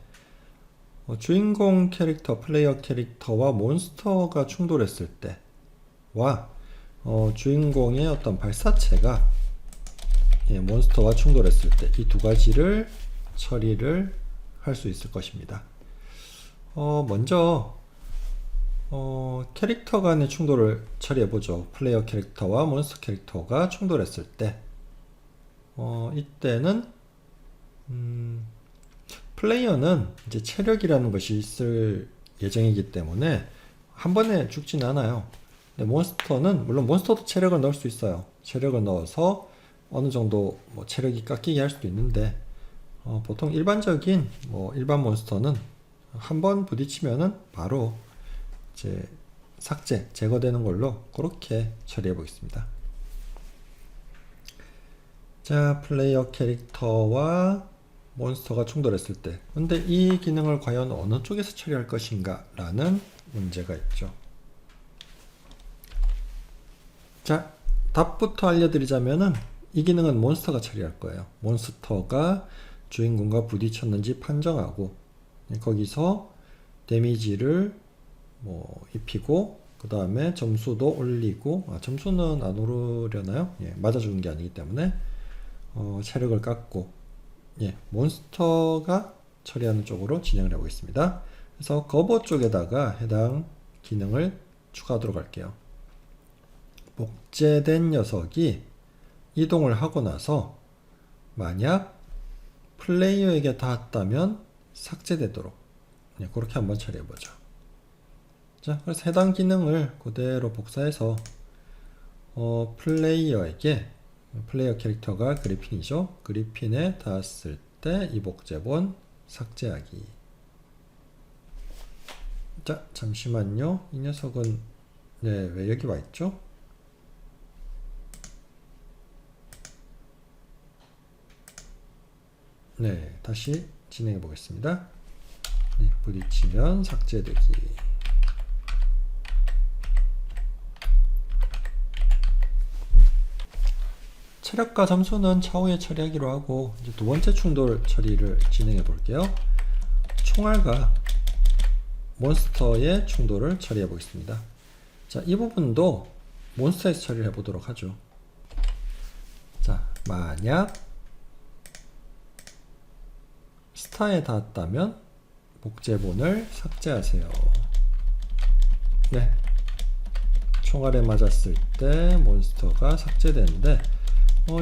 주인공 캐릭터, 플레이어 캐릭터와 몬스터가 충돌했을 때와 주인공의 어떤 발사체가 몬스터와 충돌했을 때 이 두 가지를 처리를 할 수 있을 것입니다. 먼저 캐릭터 간의 충돌을 처리해보죠. 플레이어 캐릭터와 몬스터 캐릭터가 충돌했을 때 이때는 플레이어는 이제 체력이라는 것이 있을 예정이기 때문에 한 번에 죽진 않아요. 근데 몬스터는 물론 몬스터도 체력을 넣을 수 있어요. 체력을 넣어서 어느 정도 뭐 체력이 깎이게 할 수도 있는데 보통 일반적인 일반 몬스터는 한 번 부딪히면은 바로 이제 삭제, 제거되는 걸로 그렇게 처리해 보겠습니다. 자, 플레이어 캐릭터와 몬스터가 충돌했을 때 근데 이 기능을 과연 어느 쪽에서 처리할 것인가 라는 문제가 있죠. 자, 답부터 알려드리자면은 이 기능은 몬스터가 처리할 거예요. 몬스터가 주인공과 부딪혔는지 판정하고 거기서 데미지를 입히고 그 다음에 점수도 올리고 점수는 안 오르려나요? 예, 맞아 주는 게 아니기 때문에 체력을 깎고 몬스터가 처리하는 쪽으로 진행을 해보겠습니다. 그래서 거버 쪽에다가 해당 기능을 추가하도록 할게요. 복제된 녀석이 이동을 하고 나서 만약 플레이어에게 닿았다면 삭제되도록 그렇게 한번 처리해보죠. 자, 그래서 해당 기능을 그대로 복사해서 플레이어에게 플레이어 캐릭터가 그리핀이죠. 그리핀에 닿았을 때 이 복제본 삭제하기. 자, 잠시만요. 이 녀석은 왜 여기 와 있죠? 네, 다시 진행해 보겠습니다. 부딪히면 삭제되기. 체력과 점수는 차후에 처리하기로 하고 이제 두 번째 충돌 처리를 진행해 볼게요. 총알과 몬스터의 충돌을 처리해 보겠습니다. 자, 이 부분도 몬스터에서 처리를 해 보도록 하죠. 자, 만약 스타에 닿았다면 복제본을 삭제하세요. 네, 총알에 맞았을 때 몬스터가 삭제되는데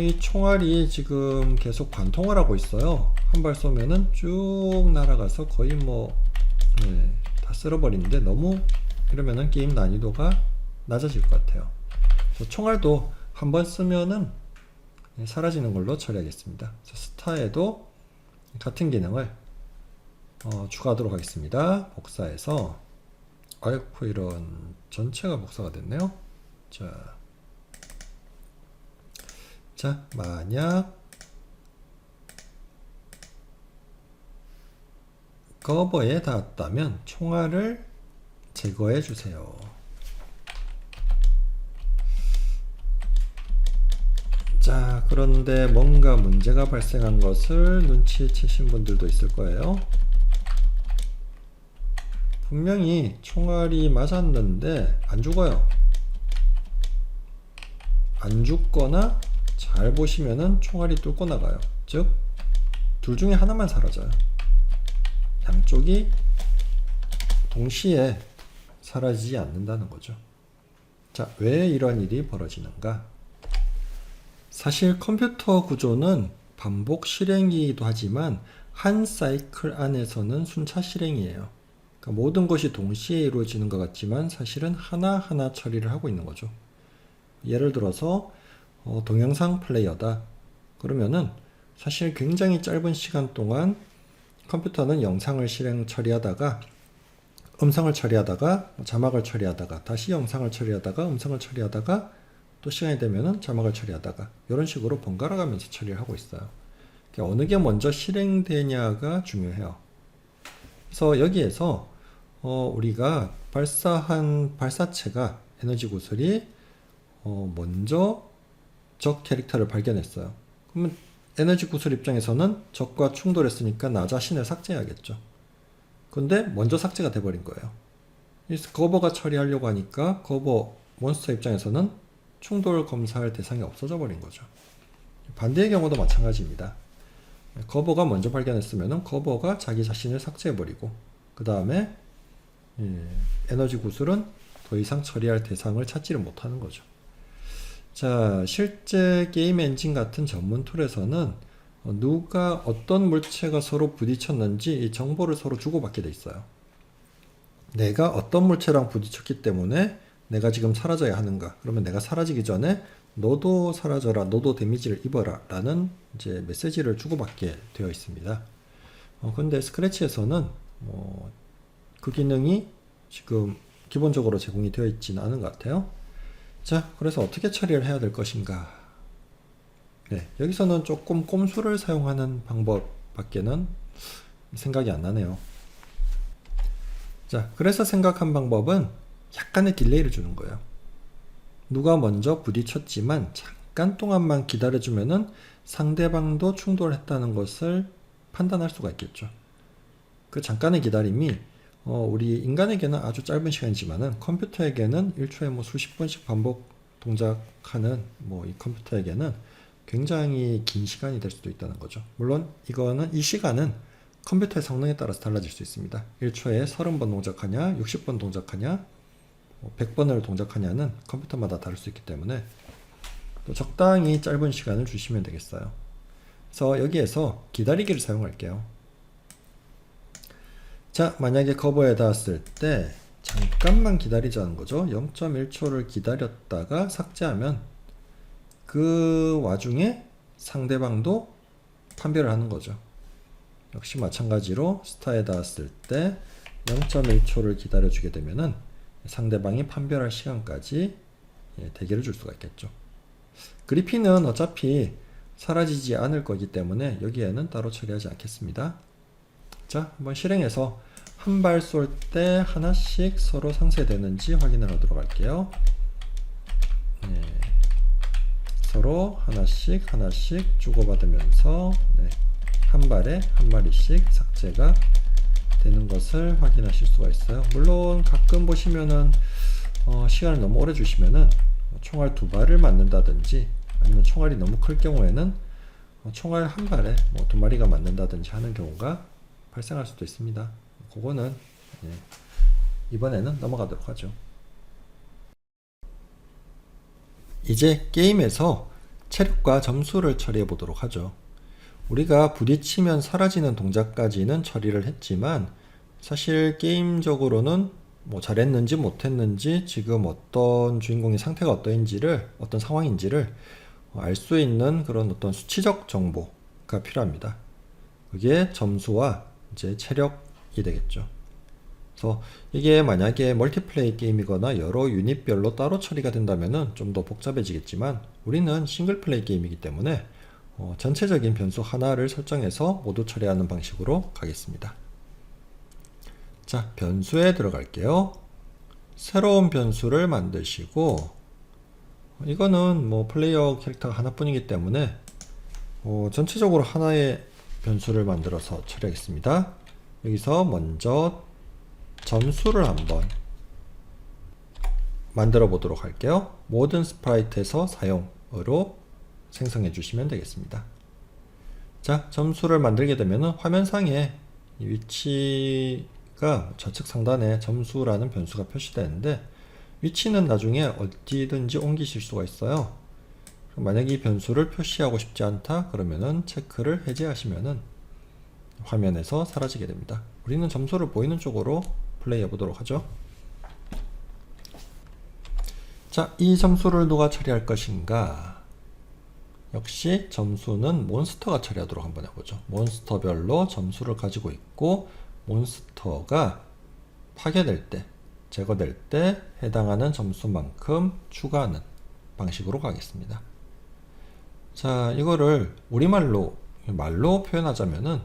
이 총알이 지금 계속 관통을 하고 있어요. 한 발 쏘면은 쭉 날아가서 거의 다 쓸어버리는데 너무 이러면은 게임 난이도가 낮아질 것 같아요. 총알도 한 번 쓰면은 사라지는 걸로 처리하겠습니다. 스타에도 같은 기능을 추가하도록 하겠습니다. 복사해서 아이쿠 이런 전체가 복사가 됐네요. 자, 만약 커버에 닿았다면 총알을 제거해 주세요. 자, 그런데 뭔가 문제가 발생한 것을 눈치채신 분들도 있을 거예요. 분명히 총알이 맞았는데 안 죽어요. 안 죽거나 잘 보시면은 총알이 뚫고 나가요. 즉, 둘 중에 하나만 사라져요. 양쪽이 동시에 사라지지 않는다는 거죠. 자, 왜 이런 일이 벌어지는가? 사실 컴퓨터 구조는 반복 실행이기도 하지만 한 사이클 안에서는 순차 실행이에요. 그러니까 모든 것이 동시에 이루어지는 것 같지만 사실은 하나하나 처리를 하고 있는 거죠. 예를 들어서 동영상 플레이어다. 그러면은 사실 굉장히 짧은 시간 동안 컴퓨터는 영상을 실행 처리하다가 음성을 처리하다가 자막을 처리하다가 다시 영상을 처리하다가 음성을 처리하다가 또 시간이 되면은 자막을 처리하다가 이런 식으로 번갈아 가면서 처리를 하고 있어요. 그러니까 어느 게 먼저 실행되냐가 중요해요. 그래서 여기에서 우리가 발사한 발사체가 에너지 구슬이 먼저 적 캐릭터를 발견했어요. 그러면 에너지 구슬 입장에서는 적과 충돌했으니까 나 자신을 삭제해야겠죠. 근데 먼저 삭제가 돼버린 거예요. 그래서 거버가 처리하려고 하니까 거버 몬스터 입장에서는 충돌 검사할 대상이 없어져 버린 거죠. 반대의 경우도 마찬가지입니다. 커버가 먼저 발견했으면 커버가 자기 자신을 삭제해버리고 그 다음에 에너지 구슬은 더 이상 처리할 대상을 찾지를 못하는 거죠. 자, 실제 게임 엔진 같은 전문 툴에서는 누가 어떤 물체가 서로 부딪혔는지 이 정보를 서로 주고받게 돼 있어요. 내가 어떤 물체랑 부딪혔기 때문에 내가 지금 사라져야 하는가? 그러면 내가 사라지기 전에 너도 사라져라, 너도 데미지를 입어라 라는 이제 메시지를 주고받게 되어 있습니다. 근데 스크래치에서는 그 기능이 지금 기본적으로 제공이 되어 있지는 않은 것 같아요. 자, 그래서 어떻게 처리를 해야 될 것인가? 네, 여기서는 조금 꼼수를 사용하는 방법밖에는 생각이 안 나네요. 자, 그래서 생각한 방법은 약간의 딜레이를 주는 거예요. 누가 먼저 부딪혔지만 잠깐 동안만 기다려주면은 상대방도 충돌했다는 것을 판단할 수가 있겠죠. 그 잠깐의 기다림이 우리 인간에게는 아주 짧은 시간이지만은 컴퓨터에게는 1초에 뭐 수십 번씩 반복 동작하는 이 컴퓨터에게는 굉장히 긴 시간이 될 수도 있다는 거죠. 물론 이 시간은 컴퓨터의 성능에 따라서 달라질 수 있습니다. 1초에 30번 동작하냐, 60번 동작하냐, 100번을 동작하냐는 컴퓨터마다 다를 수 있기 때문에 또 적당히 짧은 시간을 주시면 되겠어요. 그래서 여기에서 기다리기를 사용할게요. 자, 만약에 커버에 닿았을 때 잠깐만 기다리자는 거죠. 0.1초를 기다렸다가 삭제하면 그 와중에 상대방도 판별을 하는 거죠. 역시 마찬가지로 스타에 닿았을 때 0.1초를 기다려주게 되면은 상대방이 판별할 시간까지 대기를 줄 수가 있겠죠. 그리핀은 어차피 사라지지 않을 거기 때문에 여기에는 따로 처리하지 않겠습니다. 자, 한번 실행해서 한 발 쏠 때 하나씩 서로 상쇄되는지 확인을 하도록 할게요. 네. 서로 하나씩 주고받으면서 한 발에 한 마리씩 삭제가 되는 것을 확인하실 수가 있어요. 물론 가끔 보시면은 시간을 너무 오래 주시면은 총알 두 발을 맞는다든지 아니면 총알이 너무 클 경우에는 총알 한 발에 두 마리가 맞는다든지 하는 경우가 발생할 수도 있습니다. 그거는 이번에는 넘어가도록 하죠. 이제 게임에서 체력과 점수를 처리해 보도록 하죠. 우리가 부딪히면 사라지는 동작까지는 처리를 했지만 사실 게임적으로는 잘했는지 못했는지 지금 어떤 주인공의 상태가 어떤 상황인지를 알 수 있는 그런 어떤 수치적 정보가 필요합니다. 그게 점수와 이제 체력이 되겠죠. 그래서 이게 만약에 멀티플레이 게임이거나 여러 유닛별로 따로 처리가 된다면은 좀 더 복잡해지겠지만 우리는 싱글플레이 게임이기 때문에 전체적인 변수 하나를 설정해서 모두 처리하는 방식으로 가겠습니다. 자, 변수에 들어갈게요. 새로운 변수를 만드시고 이거는 플레이어 캐릭터가 하나뿐이기 때문에 전체적으로 하나의 변수를 만들어서 처리하겠습니다. 여기서 먼저 점수를 한번 만들어 보도록 할게요. 모든 스프라이트에서 사용으로 생성해 주시면 되겠습니다. 자, 점수를 만들게 되면 화면상에 위치가 좌측 상단에 점수라는 변수가 표시되는데 위치는 나중에 어디든지 옮기실 수가 있어요. 만약 이 변수를 표시하고 싶지 않다 그러면은 체크를 해제하시면은 화면에서 사라지게 됩니다. 우리는 점수를 보이는 쪽으로 플레이해 보도록 하죠. 자, 이 점수를 누가 처리할 것인가? 역시 점수는 몬스터가 처리하도록 한번 해보죠. 몬스터별로 점수를 가지고 있고 몬스터가 파괴될 때, 제거될 때 해당하는 점수만큼 추가하는 방식으로 가겠습니다. 자, 이거를 우리말로 표현하자면은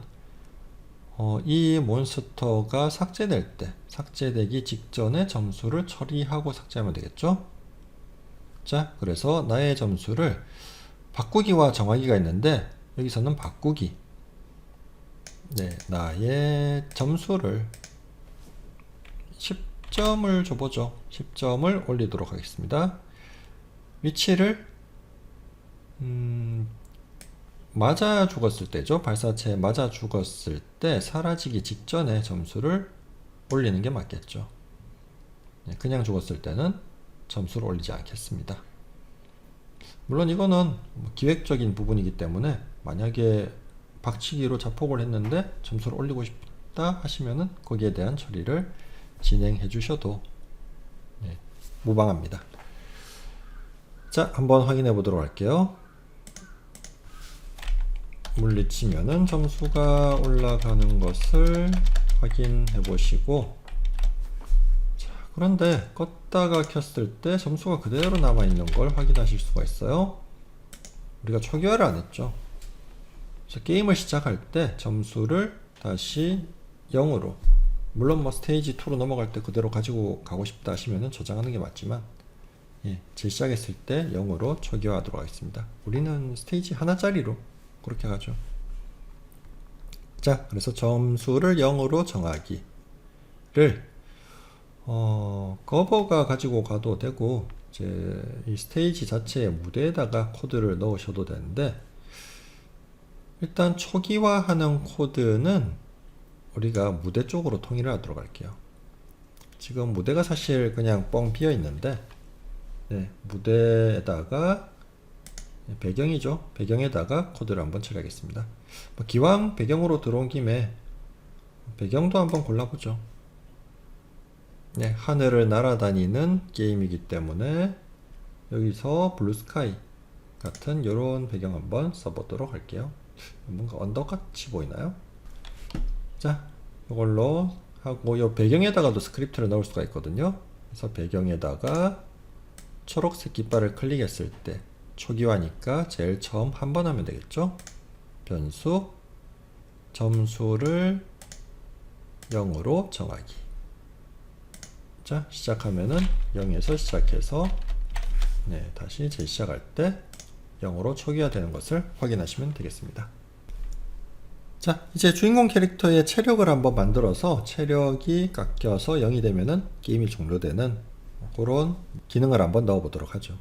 이 몬스터가 삭제될 때, 삭제되기 직전에 점수를 처리하고 삭제하면 되겠죠? 자, 그래서 나의 점수를 바꾸기와 정하기가 있는데 여기서는 바꾸기. 나의 점수를 10점을 줘보죠. 10점을 올리도록 하겠습니다. 위치를 맞아 죽었을 때죠. 발사체에 맞아 죽었을 때 사라지기 직전에 점수를 올리는 게 맞겠죠. 그냥 죽었을 때는 점수를 올리지 않겠습니다. 물론 이거는 기획적인 부분이기 때문에 만약에 박치기로 자폭을 했는데 점수를 올리고 싶다 하시면은 거기에 대한 처리를 진행해 주셔도 무방합니다. 자, 한번 확인해 보도록 할게요. 물리치면은 점수가 올라가는 것을 확인해 보시고, 자, 그런데 껐다가 켰을 때 점수가 그대로 남아 있는 걸 확인하실 수가 있어요. 우리가 초기화를 안 했죠. 그래서 게임을 시작할 때 점수를 다시 0으로, 물론 뭐 스테이지 2로 넘어갈 때 그대로 가지고 가고 싶다 하시면은 저장하는 게 맞지만, 재시작했을 때 0으로 초기화하도록 하겠습니다. 우리는 스테이지 하나짜리로 그렇게 가죠. 자, 그래서 점수를 0으로 정하기를 거버가 가지고 가도 되고, 이제 이 스테이지 자체의 무대에다가 코드를 넣으셔도 되는데, 일단 초기화하는 코드는 우리가 무대 쪽으로 통일을 하도록 할게요. 지금 무대가 사실 그냥 뻥 비어 있는데, 무대에다가 배경이죠. 배경에다가 코드를 한번 처리하겠습니다. 기왕 배경으로 들어온 김에 배경도 한번 골라보죠. 하늘을 날아다니는 게임이기 때문에 여기서 블루스카이 같은 이런 배경 한번 써보도록 할게요. 뭔가 언덕같이 보이나요? 자, 이걸로 하고 이 배경에다가도 스크립트를 넣을 수가 있거든요. 그래서 배경에다가 초록색 깃발을 클릭했을 때 초기화니까 제일 처음 한 번 하면 되겠죠. 변수 점수를 0으로 정하기. 자, 시작하면은 0에서 시작해서 다시 재시작할 때 0으로 초기화되는 것을 확인하시면 되겠습니다. 자, 이제 주인공 캐릭터의 체력을 한번 만들어서 체력이 깎여서 0이 되면은 게임이 종료되는 그런 기능을 한번 넣어 보도록 하죠.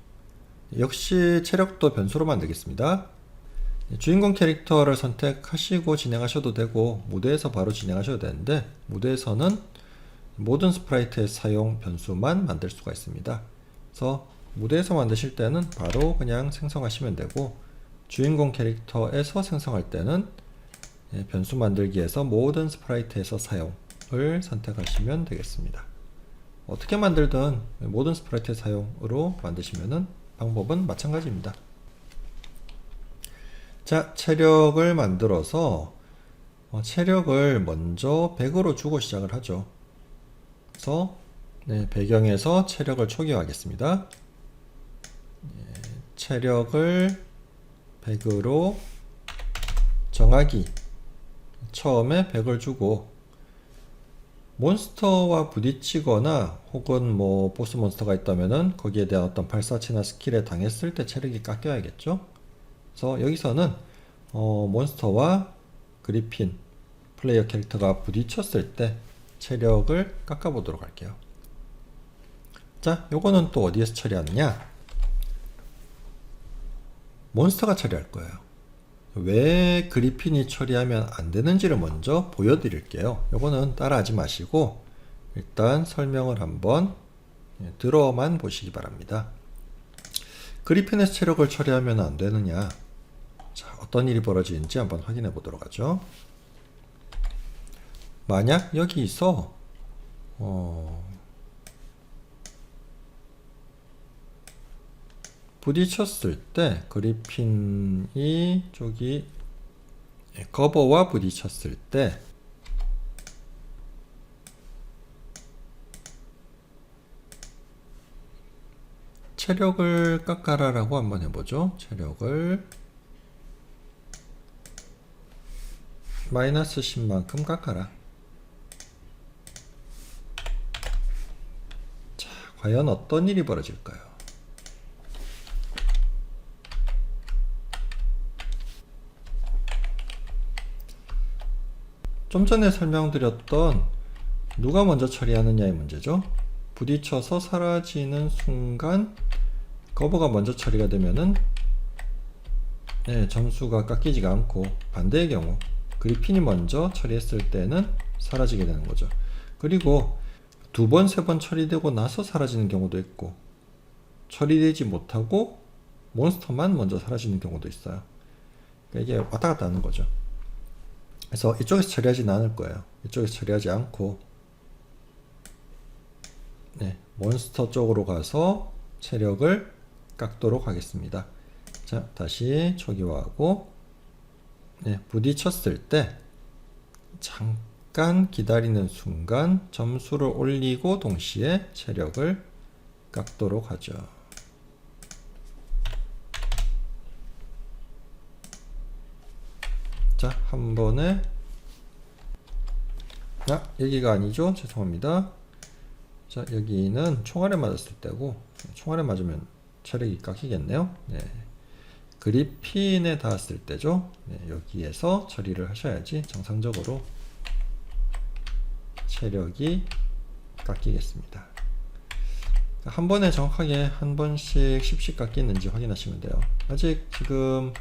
역시 체력도 변수로 만들겠습니다. 주인공 캐릭터를 선택하시고 진행하셔도 되고 무대에서 바로 진행하셔도 되는데, 무대에서는 모든 스프라이트의 사용 변수만 만들 수가 있습니다. 그래서 무대에서 만드실 때는 바로 그냥 생성하시면 되고, 주인공 캐릭터에서 생성할 때는 변수 만들기에서 모든 스프라이트에서 사용을 선택하시면 되겠습니다. 어떻게 만들든 모든 스프라이트 사용으로 만드시면은 방법은 마찬가지입니다. 자, 체력을 만들어서 체력을 먼저 100으로 주고 시작을 하죠. 그래서 배경에서 체력을 초기화하겠습니다. 체력을 100으로 정하기. 처음에 100을 주고 몬스터와 부딪히거나 혹은 뭐 보스 몬스터가 있다면은 거기에 대한 어떤 발사체나 스킬에 당했을 때 체력이 깎여야겠죠. 그래서 여기서는 몬스터와 그리핀 플레이어 캐릭터가 부딪혔을 때 체력을 깎아 보도록 할게요. 자, 요거는 또 어디에서 처리하느냐? 몬스터가 처리할 거예요. 왜 그리핀이 처리하면 안 되는지를 먼저 보여드릴게요. 요거는 따라하지 마시고 일단 설명을 한번 들어만 보시기 바랍니다. 그리핀에서 체력을 처리하면 안 되느냐? 자, 어떤 일이 벌어지는지 한번 확인해 보도록 하죠. 만약 여기서 부딪혔을 때 그리핀이 저기 거버와 부딪혔을 때 체력을 깎아라 라고 한번 해보죠. 체력을 마이너스 10만큼 깎아라. 자, 과연 어떤 일이 벌어질까요? 좀 전에 설명드렸던 누가 먼저 처리하느냐의 문제죠. 부딪혀서 사라지는 순간 거버가 먼저 처리가 되면은 네, 점수가 깎이지가 않고, 반대의 경우 그리핀이 먼저 처리했을 때는 사라지게 되는 거죠. 그리고 두 번, 세 번 처리되고 나서 사라지는 경우도 있고, 처리되지 못하고 몬스터만 먼저 사라지는 경우도 있어요. 그러니까 이게 왔다 갔다 하는 거죠. 그래서 이쪽에서 처리하지는 않을 거예요. 이쪽에서 처리하지 않고, 네, 몬스터 쪽으로 가서 체력을 깎도록 하겠습니다. 자, 다시 초기화하고, 네, 부딪혔을 때 잠깐 기다리는 순간 점수를 올리고 동시에 체력을 깎도록 하죠. 자, 한 번에, 여기가 아니죠. 죄송합니다. 자, 여기는 총알에 맞았을 때고, 총알에 맞으면 체력이 깎이겠네요. 네. 그리핀에 닿았을 때죠. 네, 여기에서 처리를 하셔야지 정상적으로 체력이 깎이겠습니다. 한 번에 정확하게 한 번씩 10씩 깎이는지 확인하시면 돼요. 아직 지금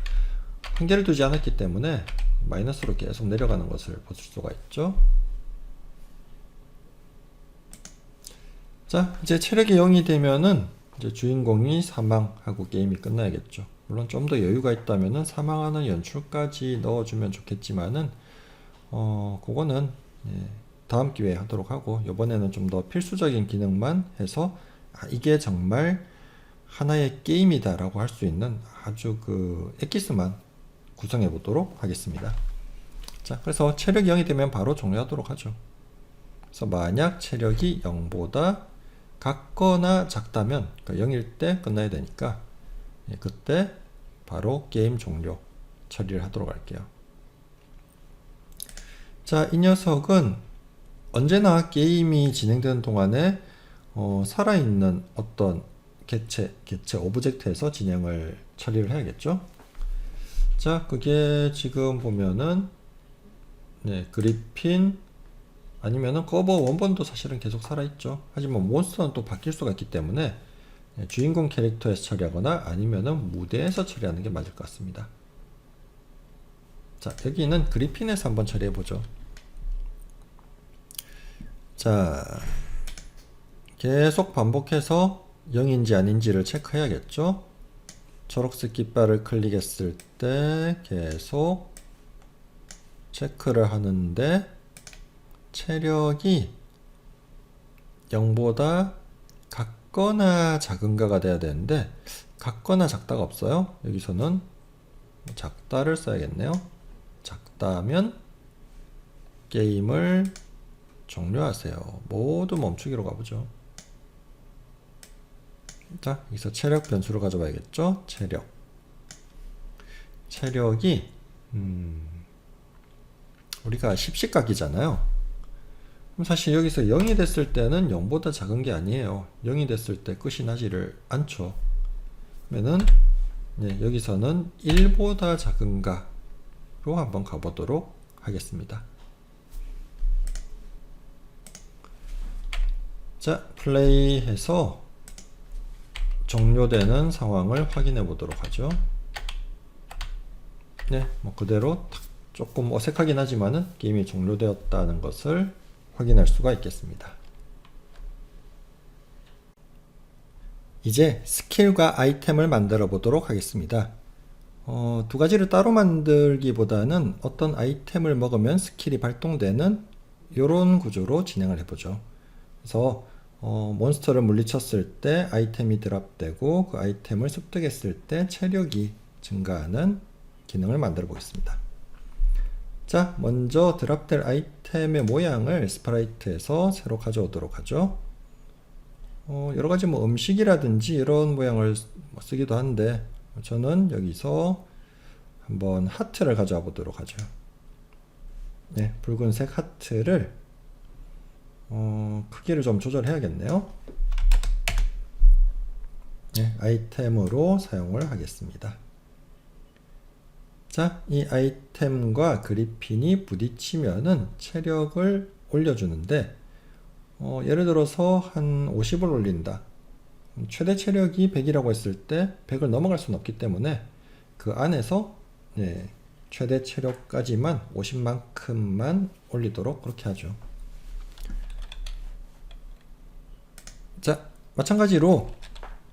한계를 두지 않았기 때문에 마이너스로 계속 내려가는 것을 보실 수가 있죠. 자, 이제 체력이 0이 되면은 이제 주인공이 사망하고 게임이 끝나야겠죠. 물론 좀 더 여유가 있다면은 사망하는 연출까지 넣어주면 좋겠지만은 그거는 다음 기회에 하도록 하고, 이번에는 좀 더 필수적인 기능만 해서 이게 정말 하나의 게임이다 라고 할 수 있는 아주 그 엑기스만 구성해 보도록 하겠습니다. 자, 그래서 체력이 0이 되면 바로 종료하도록 하죠. 그래서 만약 체력이 0보다 같거나 작다면, 그러니까 0일 때 끝나야 되니까 그때 바로 게임 종료 처리를 하도록 할게요. 자, 이 녀석은 언제나 게임이 진행되는 동안에 살아있는 어떤 개체 오브젝트에서 진행을 처리를 해야겠죠. 자, 그게 지금 보면은 그리핀 아니면은 커버 원본도 사실은 계속 살아있죠. 하지만 몬스터는 또 바뀔 수가 있기 때문에 주인공 캐릭터에서 처리하거나 아니면은 무대에서 처리하는 게 맞을 것 같습니다. 자, 여기는 그리핀에서 한번 처리해보죠. 자, 계속 반복해서 0인지 아닌지를 체크해야겠죠. 초록색 깃발을 클릭했을 때 계속 체크를 하는데 체력이 0보다 같거나 작은가가 돼야 되는데 같거나 작다가 없어요. 여기서는 작다를 써야겠네요. 작다면 게임을 종료하세요. 모두 멈추기로 가보죠. 자, 여기서 체력 변수를 가져봐야겠죠. 체력이 우리가 10씩 깎이잖아요. 그럼 사실 여기서 0이 됐을 때는 0보다 작은 게 아니에요. 0이 됐을 때 끝이 나지를 않죠. 그러면은 여기서는 1보다 작은가로 한번 가보도록 하겠습니다. 자, 플레이해서 종료되는 상황을 확인해 보도록 하죠. 네, 뭐 그대로 조금 어색하긴 하지만은 게임이 종료되었다는 것을 확인할 수가 있겠습니다. 이제 스킬과 아이템을 만들어 보도록 하겠습니다. 두 가지를 따로 만들기보다는 어떤 아이템을 먹으면 스킬이 발동되는 이런 구조로 진행을 해보죠. 그래서 몬스터를 물리쳤을 때 아이템이 드랍되고 그 아이템을 습득했을 때 체력이 증가하는 기능을 만들어 보겠습니다. 자, 먼저 드랍될 아이템의 모양을 스프라이트에서 새로 가져오도록 하죠. 여러가지 뭐 음식이라든지 이런 모양을 쓰기도 한데 저는 여기서 한번 하트를 가져와 보도록 하죠. 네, 붉은색 하트를 크기를 좀 조절해야겠네요. 네, 아이템으로 사용을 하겠습니다. 자, 이 아이템과 그리핀이 부딪히면은 체력을 올려주는데 예를 들어서 한 50을 올린다. 최대 체력이 100이라고 했을 때 100을 넘어갈 수는 없기 때문에 그 안에서 최대 체력까지만 50만큼만 올리도록 그렇게 하죠. 자, 마찬가지로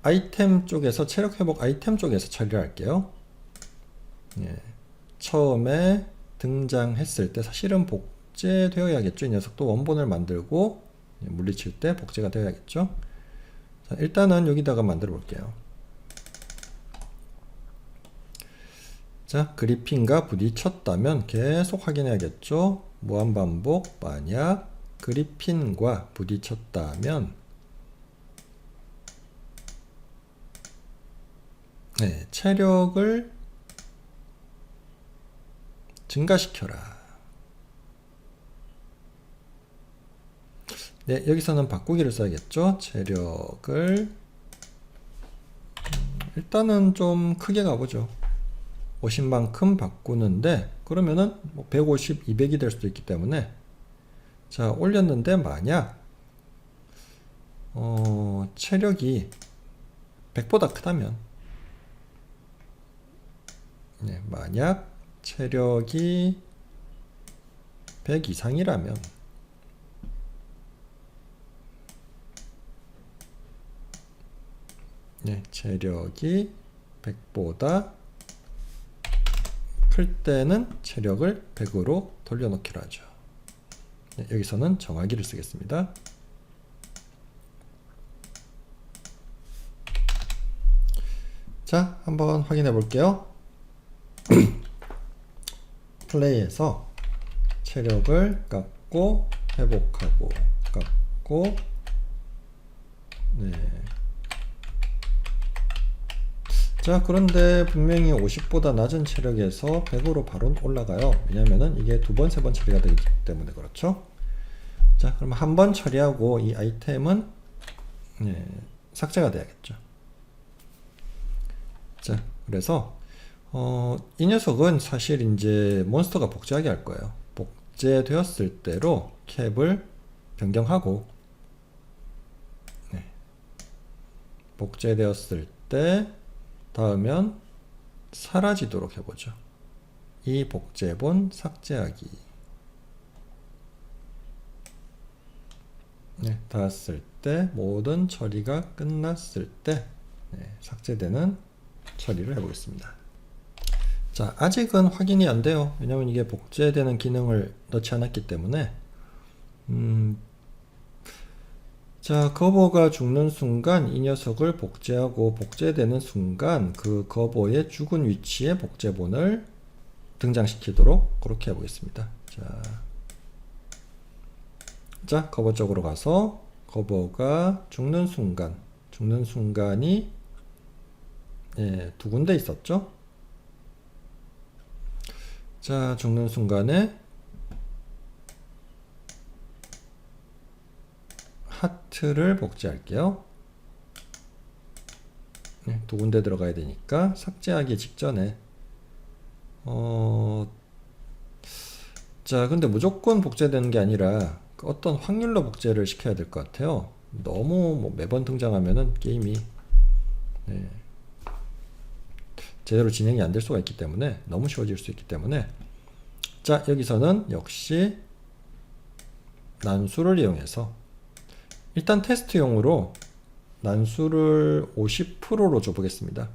아이템 쪽에서 체력 회복 아이템 쪽에서 처리를 할게요. 처음에 등장했을 때 사실은 복제되어야겠죠. 이 녀석도 원본을 만들고 물리칠 때 복제가 되어야겠죠. 자, 일단은 여기다가 만들어 볼게요. 자, 그리핀과 부딪혔다면 계속 확인해야겠죠. 무한반복. 만약 그리핀과 부딪혔다면 체력을 증가시켜라. 여기서는 바꾸기를 써야겠죠. 체력을 일단은 좀 크게 가보죠. 50만큼 바꾸는데 그러면은 150, 200이 될 수도 있기 때문에 자, 올렸는데 만약 체력이 100보다 크다면 만약 체력이 100 이상이라면 체력이 100보다 클 때는 체력을 100으로 돌려놓기로 하죠. 여기서는 정하기를 쓰겠습니다. 자, 한번 확인해 볼게요. 플레이에서 체력을 깎고 회복하고 깎고 자, 그런데 분명히 50보다 낮은 체력에서 100으로 바로 올라가요. 왜냐면은 이게 두 번, 세 번 처리가 되기 때문에 그렇죠. 자, 그럼 한 번 처리하고 이 아이템은 삭제가 돼야겠죠. 자, 그래서 이 녀석은 사실 이제 몬스터가 복제하게 할 거예요. 복제되었을 때로 캡을 변경하고 복제되었을 때 다음은 사라지도록 해보죠. 이 복제본 삭제하기. 닿았을 때 모든 처리가 끝났을 때 삭제되는 처리를 해보겠습니다. 자, 아직은 확인이 안 돼요. 왜냐면 이게 복제되는 기능을 넣지 않았기 때문에 자, 거버가 죽는 순간 이 녀석을 복제하고 복제되는 순간 그 거버의 죽은 위치에 복제본을 등장시키도록 그렇게 해보겠습니다. 자, 거버 쪽으로 가서 거버가 죽는 순간이 두 군데 있었죠. 자, 죽는 순간에 하트를 복제할게요. 두 군데 들어가야 되니까 삭제하기 직전에 자, 근데 무조건 복제되는 게 아니라 어떤 확률로 복제를 시켜야 될 것 같아요. 너무 매번 등장하면은 게임이 제대로 진행이 안 될 수가 있기 때문에 너무 쉬워질 수 있기 때문에 자, 여기서는 역시 난수를 이용해서 일단 테스트용으로 난수를 50%로 줘보겠습니다.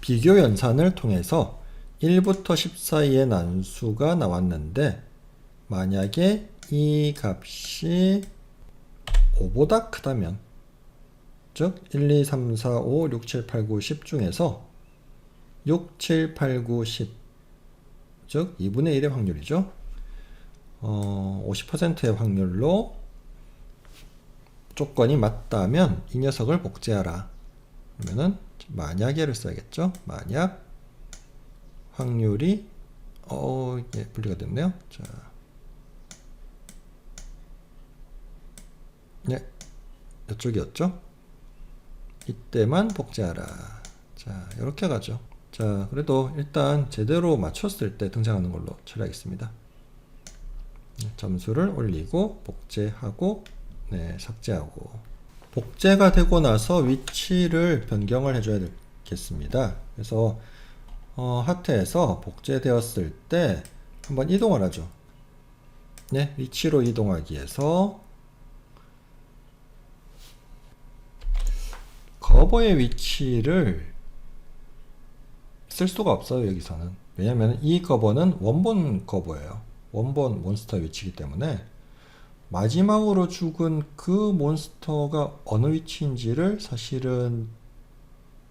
비교 연산을 통해서 1부터 10 사이의 난수가 나왔는데 만약에 이 값이 5보다 크다면 즉 1, 2, 3, 4, 5, 6, 7, 8, 9, 10 중에서 6, 7, 8, 9, 10 즉 2분의 1의 확률이죠. 50%의 확률로 조건이 맞다면 이 녀석을 복제하라. 그러면은 만약에를 써야겠죠. 만약 확률이 분리가 됐네요. 자, 이쪽이었죠. 이때만 복제하라. 자, 이렇게 가죠. 자, 그래도 일단 제대로 맞췄을 때 등장하는 걸로 처리하겠습니다. 점수를 올리고 복제하고 삭제하고 복제가 되고 나서 위치를 변경을 해줘야 되겠습니다. 그래서 하트에서 복제되었을 때 한번 이동을 하죠. 네, 위치로 이동하기에서 커버의 위치를 쓸 수가 없어요, 여기서는. 왜냐면 이 커버는 원본 커버예요. 원본 몬스터 위치이기 때문에 마지막으로 죽은 그 몬스터가 어느 위치인지를 사실은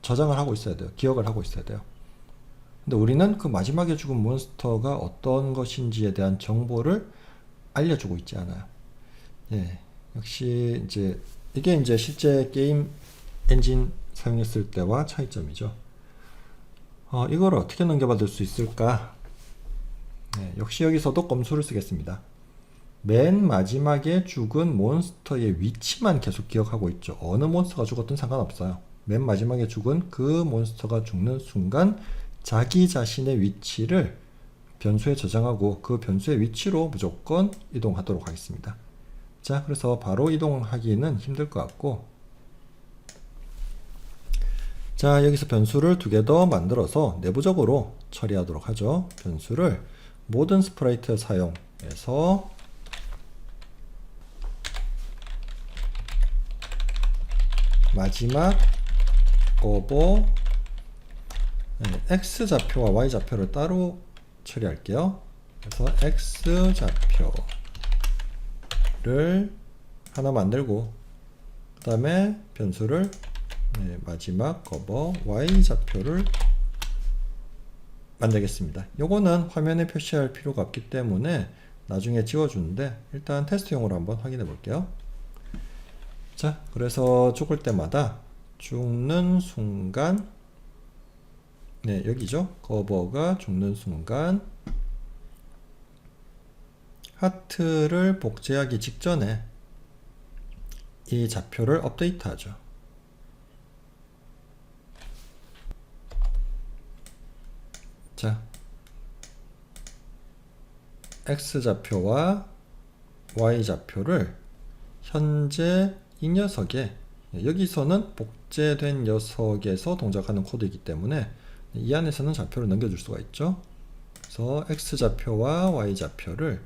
저장을 하고 있어야 돼요. 기억을 하고 있어야 돼요. 근데 우리는 그 마지막에 죽은 몬스터가 어떤 것인지에 대한 정보를 알려주고 있지 않아요. 예, 역시 이게 이제 실제 게임 엔진 사용했을 때와 차이점이죠. 이걸 어떻게 넘겨받을 수 있을까? 네, 역시 여기서도 꼼수를 쓰겠습니다. 맨 마지막에 죽은 몬스터의 위치만 계속 기억하고 있죠. 어느 몬스터가 죽었든 상관없어요. 맨 마지막에 죽은 그 몬스터가 죽는 순간 자기 자신의 위치를 변수에 저장하고 그 변수의 위치로 무조건 이동하도록 하겠습니다. 자, 그래서 바로 이동하기는 힘들 것 같고, 자, 여기서 변수를 2개 더 만들어서 내부적으로 처리하도록 하죠. 변수를 모든 스프라이트 사용해서 마지막 커버 X 좌표와 Y 좌표를 따로 처리할게요. 그래서 X 좌표를 하나 만들고, 그 다음에 변수를 마지막 커버 Y 좌표를 만들겠습니다. 요거는 화면에 표시할 필요가 없기 때문에 나중에 지워주는데, 일단 테스트용으로 한번 확인해 볼게요. 자, 그래서 죽을 때마다 죽는 순간, 네, 여기죠. 커버가 죽는 순간 하트를 복제하기 직전에 이 좌표를 업데이트하죠. 자, X 좌표와 Y 좌표를 현재 이 녀석에, 여기서는 복제된 녀석에서 동작하는 코드이기 때문에 이 안에서는 좌표를 넘겨줄 수가 있죠. 그래서 X 좌표와 Y 좌표를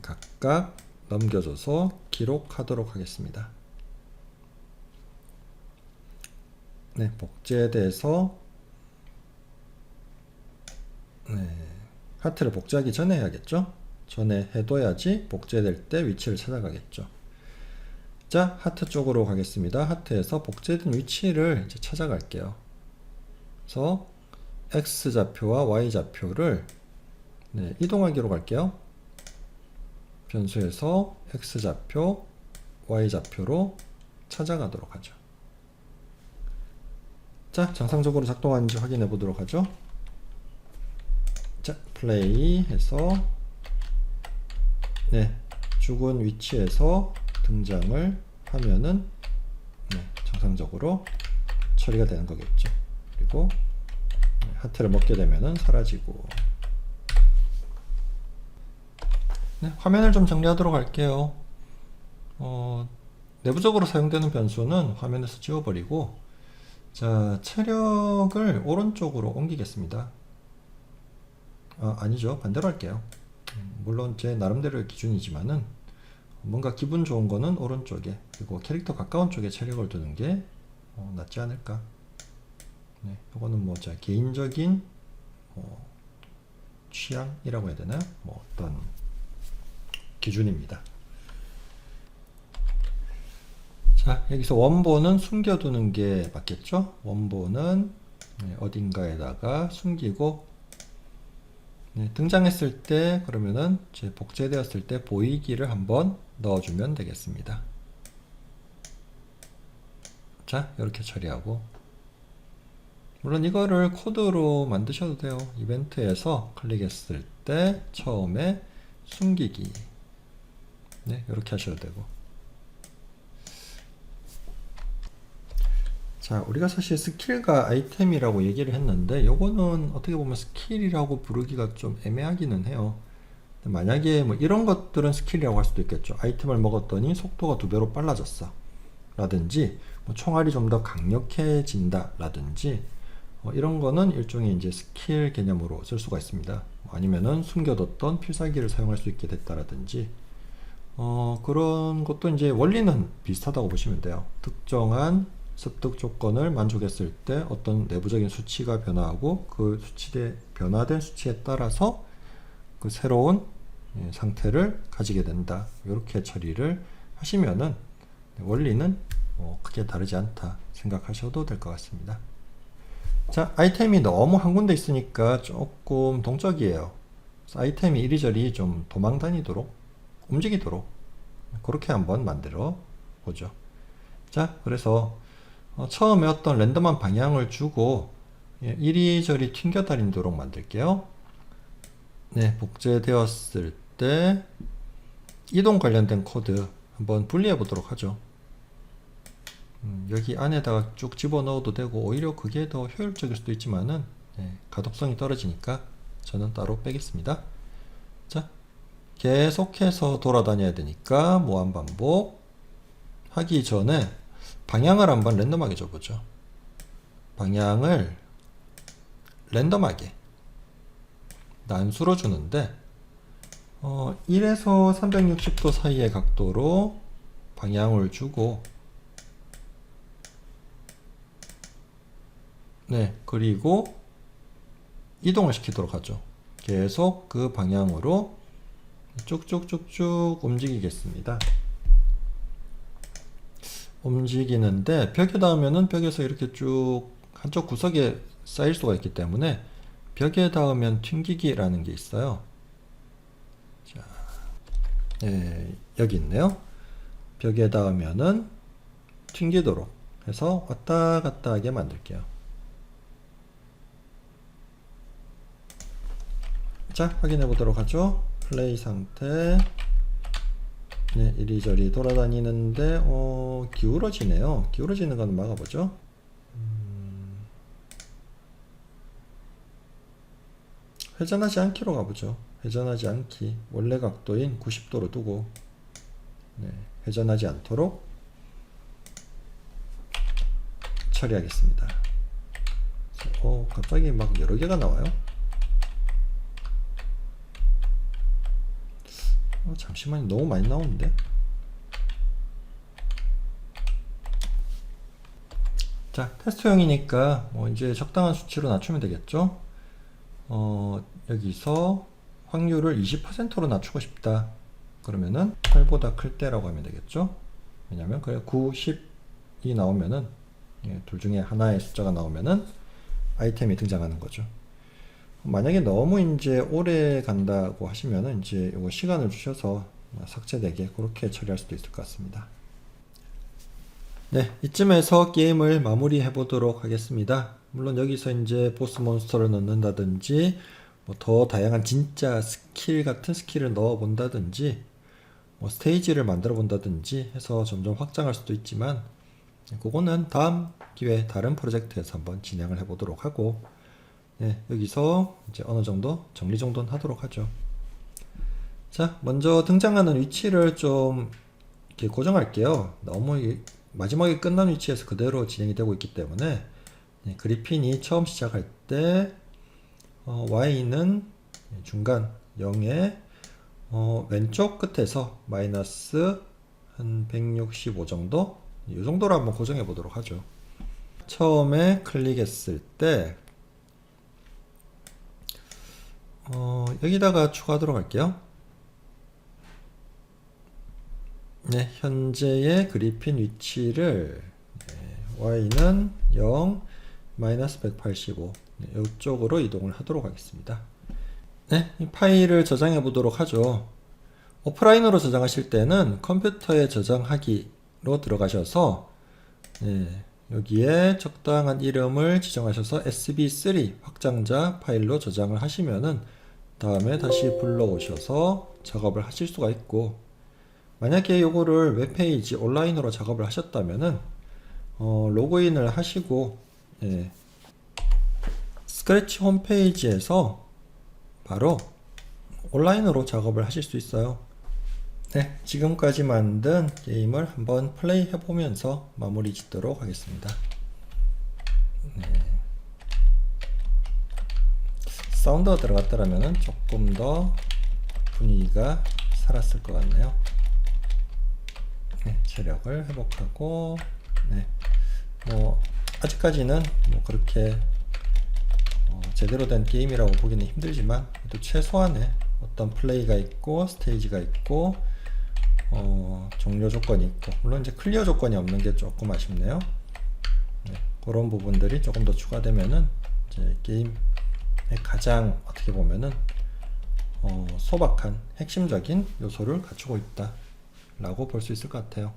각각 넘겨줘서 기록하도록 하겠습니다. 네, 복제돼서 하트를 복제하기 전에 해야겠죠. 전에 해둬야지 복제될 때 위치를 찾아가겠죠. 자, 하트 쪽으로 가겠습니다. 하트에서 복제된 위치를 이제 찾아갈게요. 그래서 X 좌표와 Y 좌표를 이동하기로 갈게요. 변수에서 X 좌표, Y 좌표로 찾아가도록 하죠. 자, 정상적으로 작동하는지 확인해 보도록 하죠. 자, 플레이 해서 죽은 위치에서 등장을 하면은 정상적으로 처리가 되는 거겠죠. 그리고 하트를 먹게 되면은 사라지고. 화면을 좀 정리하도록 할게요. 내부적으로 사용되는 변수는 화면에서 지워버리고, 자, 체력을 오른쪽으로 옮기겠습니다. 아니죠. 반대로 할게요. 물론 제 나름대로의 기준이지만은 뭔가 기분 좋은 거는 오른쪽에, 그리고 캐릭터 가까운 쪽에 체력을 두는 게 낫지 않을까. 이거는 뭐 제 개인적인 취향이라고 해야 되나요? 뭐 어떤 기준입니다. 자, 여기서 원본은 숨겨두는 게 맞겠죠? 원본은 어딘가에다가 숨기고, 등장했을 때, 그러면은 복제되었을 때 보이기를 한번 넣어주면 되겠습니다. 자, 이렇게 처리하고, 물론 이거를 코드로 만드셔도 돼요. 이벤트에서 클릭했을 때 처음에 숨기기, 이렇게 하셔도 되고. 자, 우리가 사실 스킬과 아이템이라고 얘기를 했는데, 요거는 어떻게 보면 스킬이라고 부르기가 좀 애매하기는 해요. 만약에 뭐 이런 것들은 스킬이라고 할 수도 있겠죠. 아이템을 먹었더니 속도가 2배로 빨라졌어 라든지, 뭐 총알이 좀 더 강력해진다 라든지, 이런 거는 일종의 이제 스킬 개념으로 쓸 수가 있습니다. 아니면은 숨겨뒀던 필살기를 사용할 수 있게 됐다라든지, 그런 것도 이제 원리는 비슷하다고 보시면 돼요. 특정한 습득 조건을 만족했을 때 어떤 내부적인 수치가 변화하고 그 변화된 수치에 따라서 그 새로운 상태를 가지게 된다. 이렇게 처리를 하시면은 원리는 크게 다르지 않다 생각하셔도 될 것 같습니다. 자, 아이템이 너무 한 군데 있으니까 조금 동적이에요. 그래서 아이템이 이리저리 좀 도망 다니도록, 움직이도록 그렇게 한번 만들어 보죠. 자, 그래서 처음에 어떤 랜덤한 방향을 주고 이리저리 튕겨 다니도록 만들게요. 네, 복제되었을 때 이동 관련된 코드 한번 분리해 보도록 하죠. 여기 안에다가 쭉 집어넣어도 되고 오히려 그게 더 효율적일 수도 있지만은 가독성이 떨어지니까 저는 따로 빼겠습니다. 자, 계속해서 돌아다녀야 되니까 무한반복 하기 전에 방향을 한번 랜덤하게 줘보죠. 방향을 랜덤하게 난수로 주는데 1에서 360도 사이의 각도로 방향을 주고, 네, 그리고 이동을 시키도록 하죠. 계속 그 방향으로 쭉쭉쭉쭉 움직이겠습니다. 움직이는데 벽에 닿으면은 벽에서 이렇게 쭉 한쪽 구석에 쌓일 수가 있기 때문에 벽에 닿으면 튕기기라는 게 있어요. 자, 여기 있네요. 벽에 닿으면은 튕기도록 해서 왔다 갔다 하게 만들게요. 자, 확인해 보도록 하죠. 플레이 상태. 네, 이리저리 돌아다니는데 기울어지네요. 기울어지는 건 막아보죠. 회전하지 않기로 가보죠. 회전하지 않기, 원래 각도인 90도로 두고, 네, 회전하지 않도록 처리하겠습니다. 갑자기 막 여러 개가 나와요. 잠시만요. 너무 많이 나오는데. 자, 테스트용이니까 이제 적당한 수치로 낮추면 되겠죠. 여기서 확률을 20%로 낮추고 싶다. 그러면은 8보다 클 때라고 하면 되겠죠. 왜냐면 그래 9, 10이 나오면은 둘 중에 하나의 숫자가 나오면은 아이템이 등장하는 거죠. 만약에 너무 이제 오래 간다고 하시면은 이제 이거 시간을 주셔서 삭제되게 그렇게 처리할 수도 있을 것 같습니다. 네, 이쯤에서 게임을 마무리해 보도록 하겠습니다. 물론 여기서 이제 보스 몬스터를 넣는다든지 더 다양한 진짜 스킬 같은 스킬을 넣어 본다든지 스테이지를 만들어 본다든지 해서 점점 확장할 수도 있지만, 그거는 다음 기회 다른 프로젝트에서 한번 진행을 해 보도록 하고, 네, 여기서 이제 어느 정도 정리 정도는 하도록 하죠. 자, 먼저 등장하는 위치를 좀 이렇게 고정할게요. 너무 마지막에 끝난 위치에서 그대로 진행이 되고 있기 때문에 그리핀이 처음 시작할 때 Y는 중간 0에 왼쪽 끝에서 마이너스 한 165 정도, 이 정도로 한번 고정해 보도록 하죠. 처음에 클릭했을 때 여기다가 추가하도록 할게요. 네, 현재의 그리핀 위치를 Y는 0, 마이너스 185 이쪽으로 이동을 하도록 하겠습니다. 네, 이 파일을 저장해 보도록 하죠. 오프라인으로 저장하실 때는 컴퓨터에 저장하기로 들어가셔서 여기에 적당한 이름을 지정하셔서 sb3 확장자 파일로 저장을 하시면은 다음에 다시 불러오셔서 작업을 하실 수가 있고, 만약에 요거를 웹페이지 온라인으로 작업을 하셨다면은 로그인을 하시고 스크래치 홈페이지에서 바로 온라인으로 작업을 하실 수 있어요. 네, 지금까지 만든 게임을 한번 플레이 해보면서 마무리 짓도록 하겠습니다. 네. 사운드가 들어갔더라면 조금 더 분위기가 살았을 것 같네요. 네, 체력을 회복하고, 네, 뭐 아직까지는 뭐 그렇게 제대로 된 게임이라고 보기는 힘들지만 또 최소한의 어떤 플레이가 있고 스테이지가 있고 종료 조건이 있고, 물론 이제 클리어 조건이 없는 게 조금 아쉽네요. 네, 그런 부분들이 조금 더 추가되면은 이제 게임의 가장 어떻게 보면은 소박한 핵심적인 요소를 갖추고 있다 라고 볼 수 있을 것 같아요.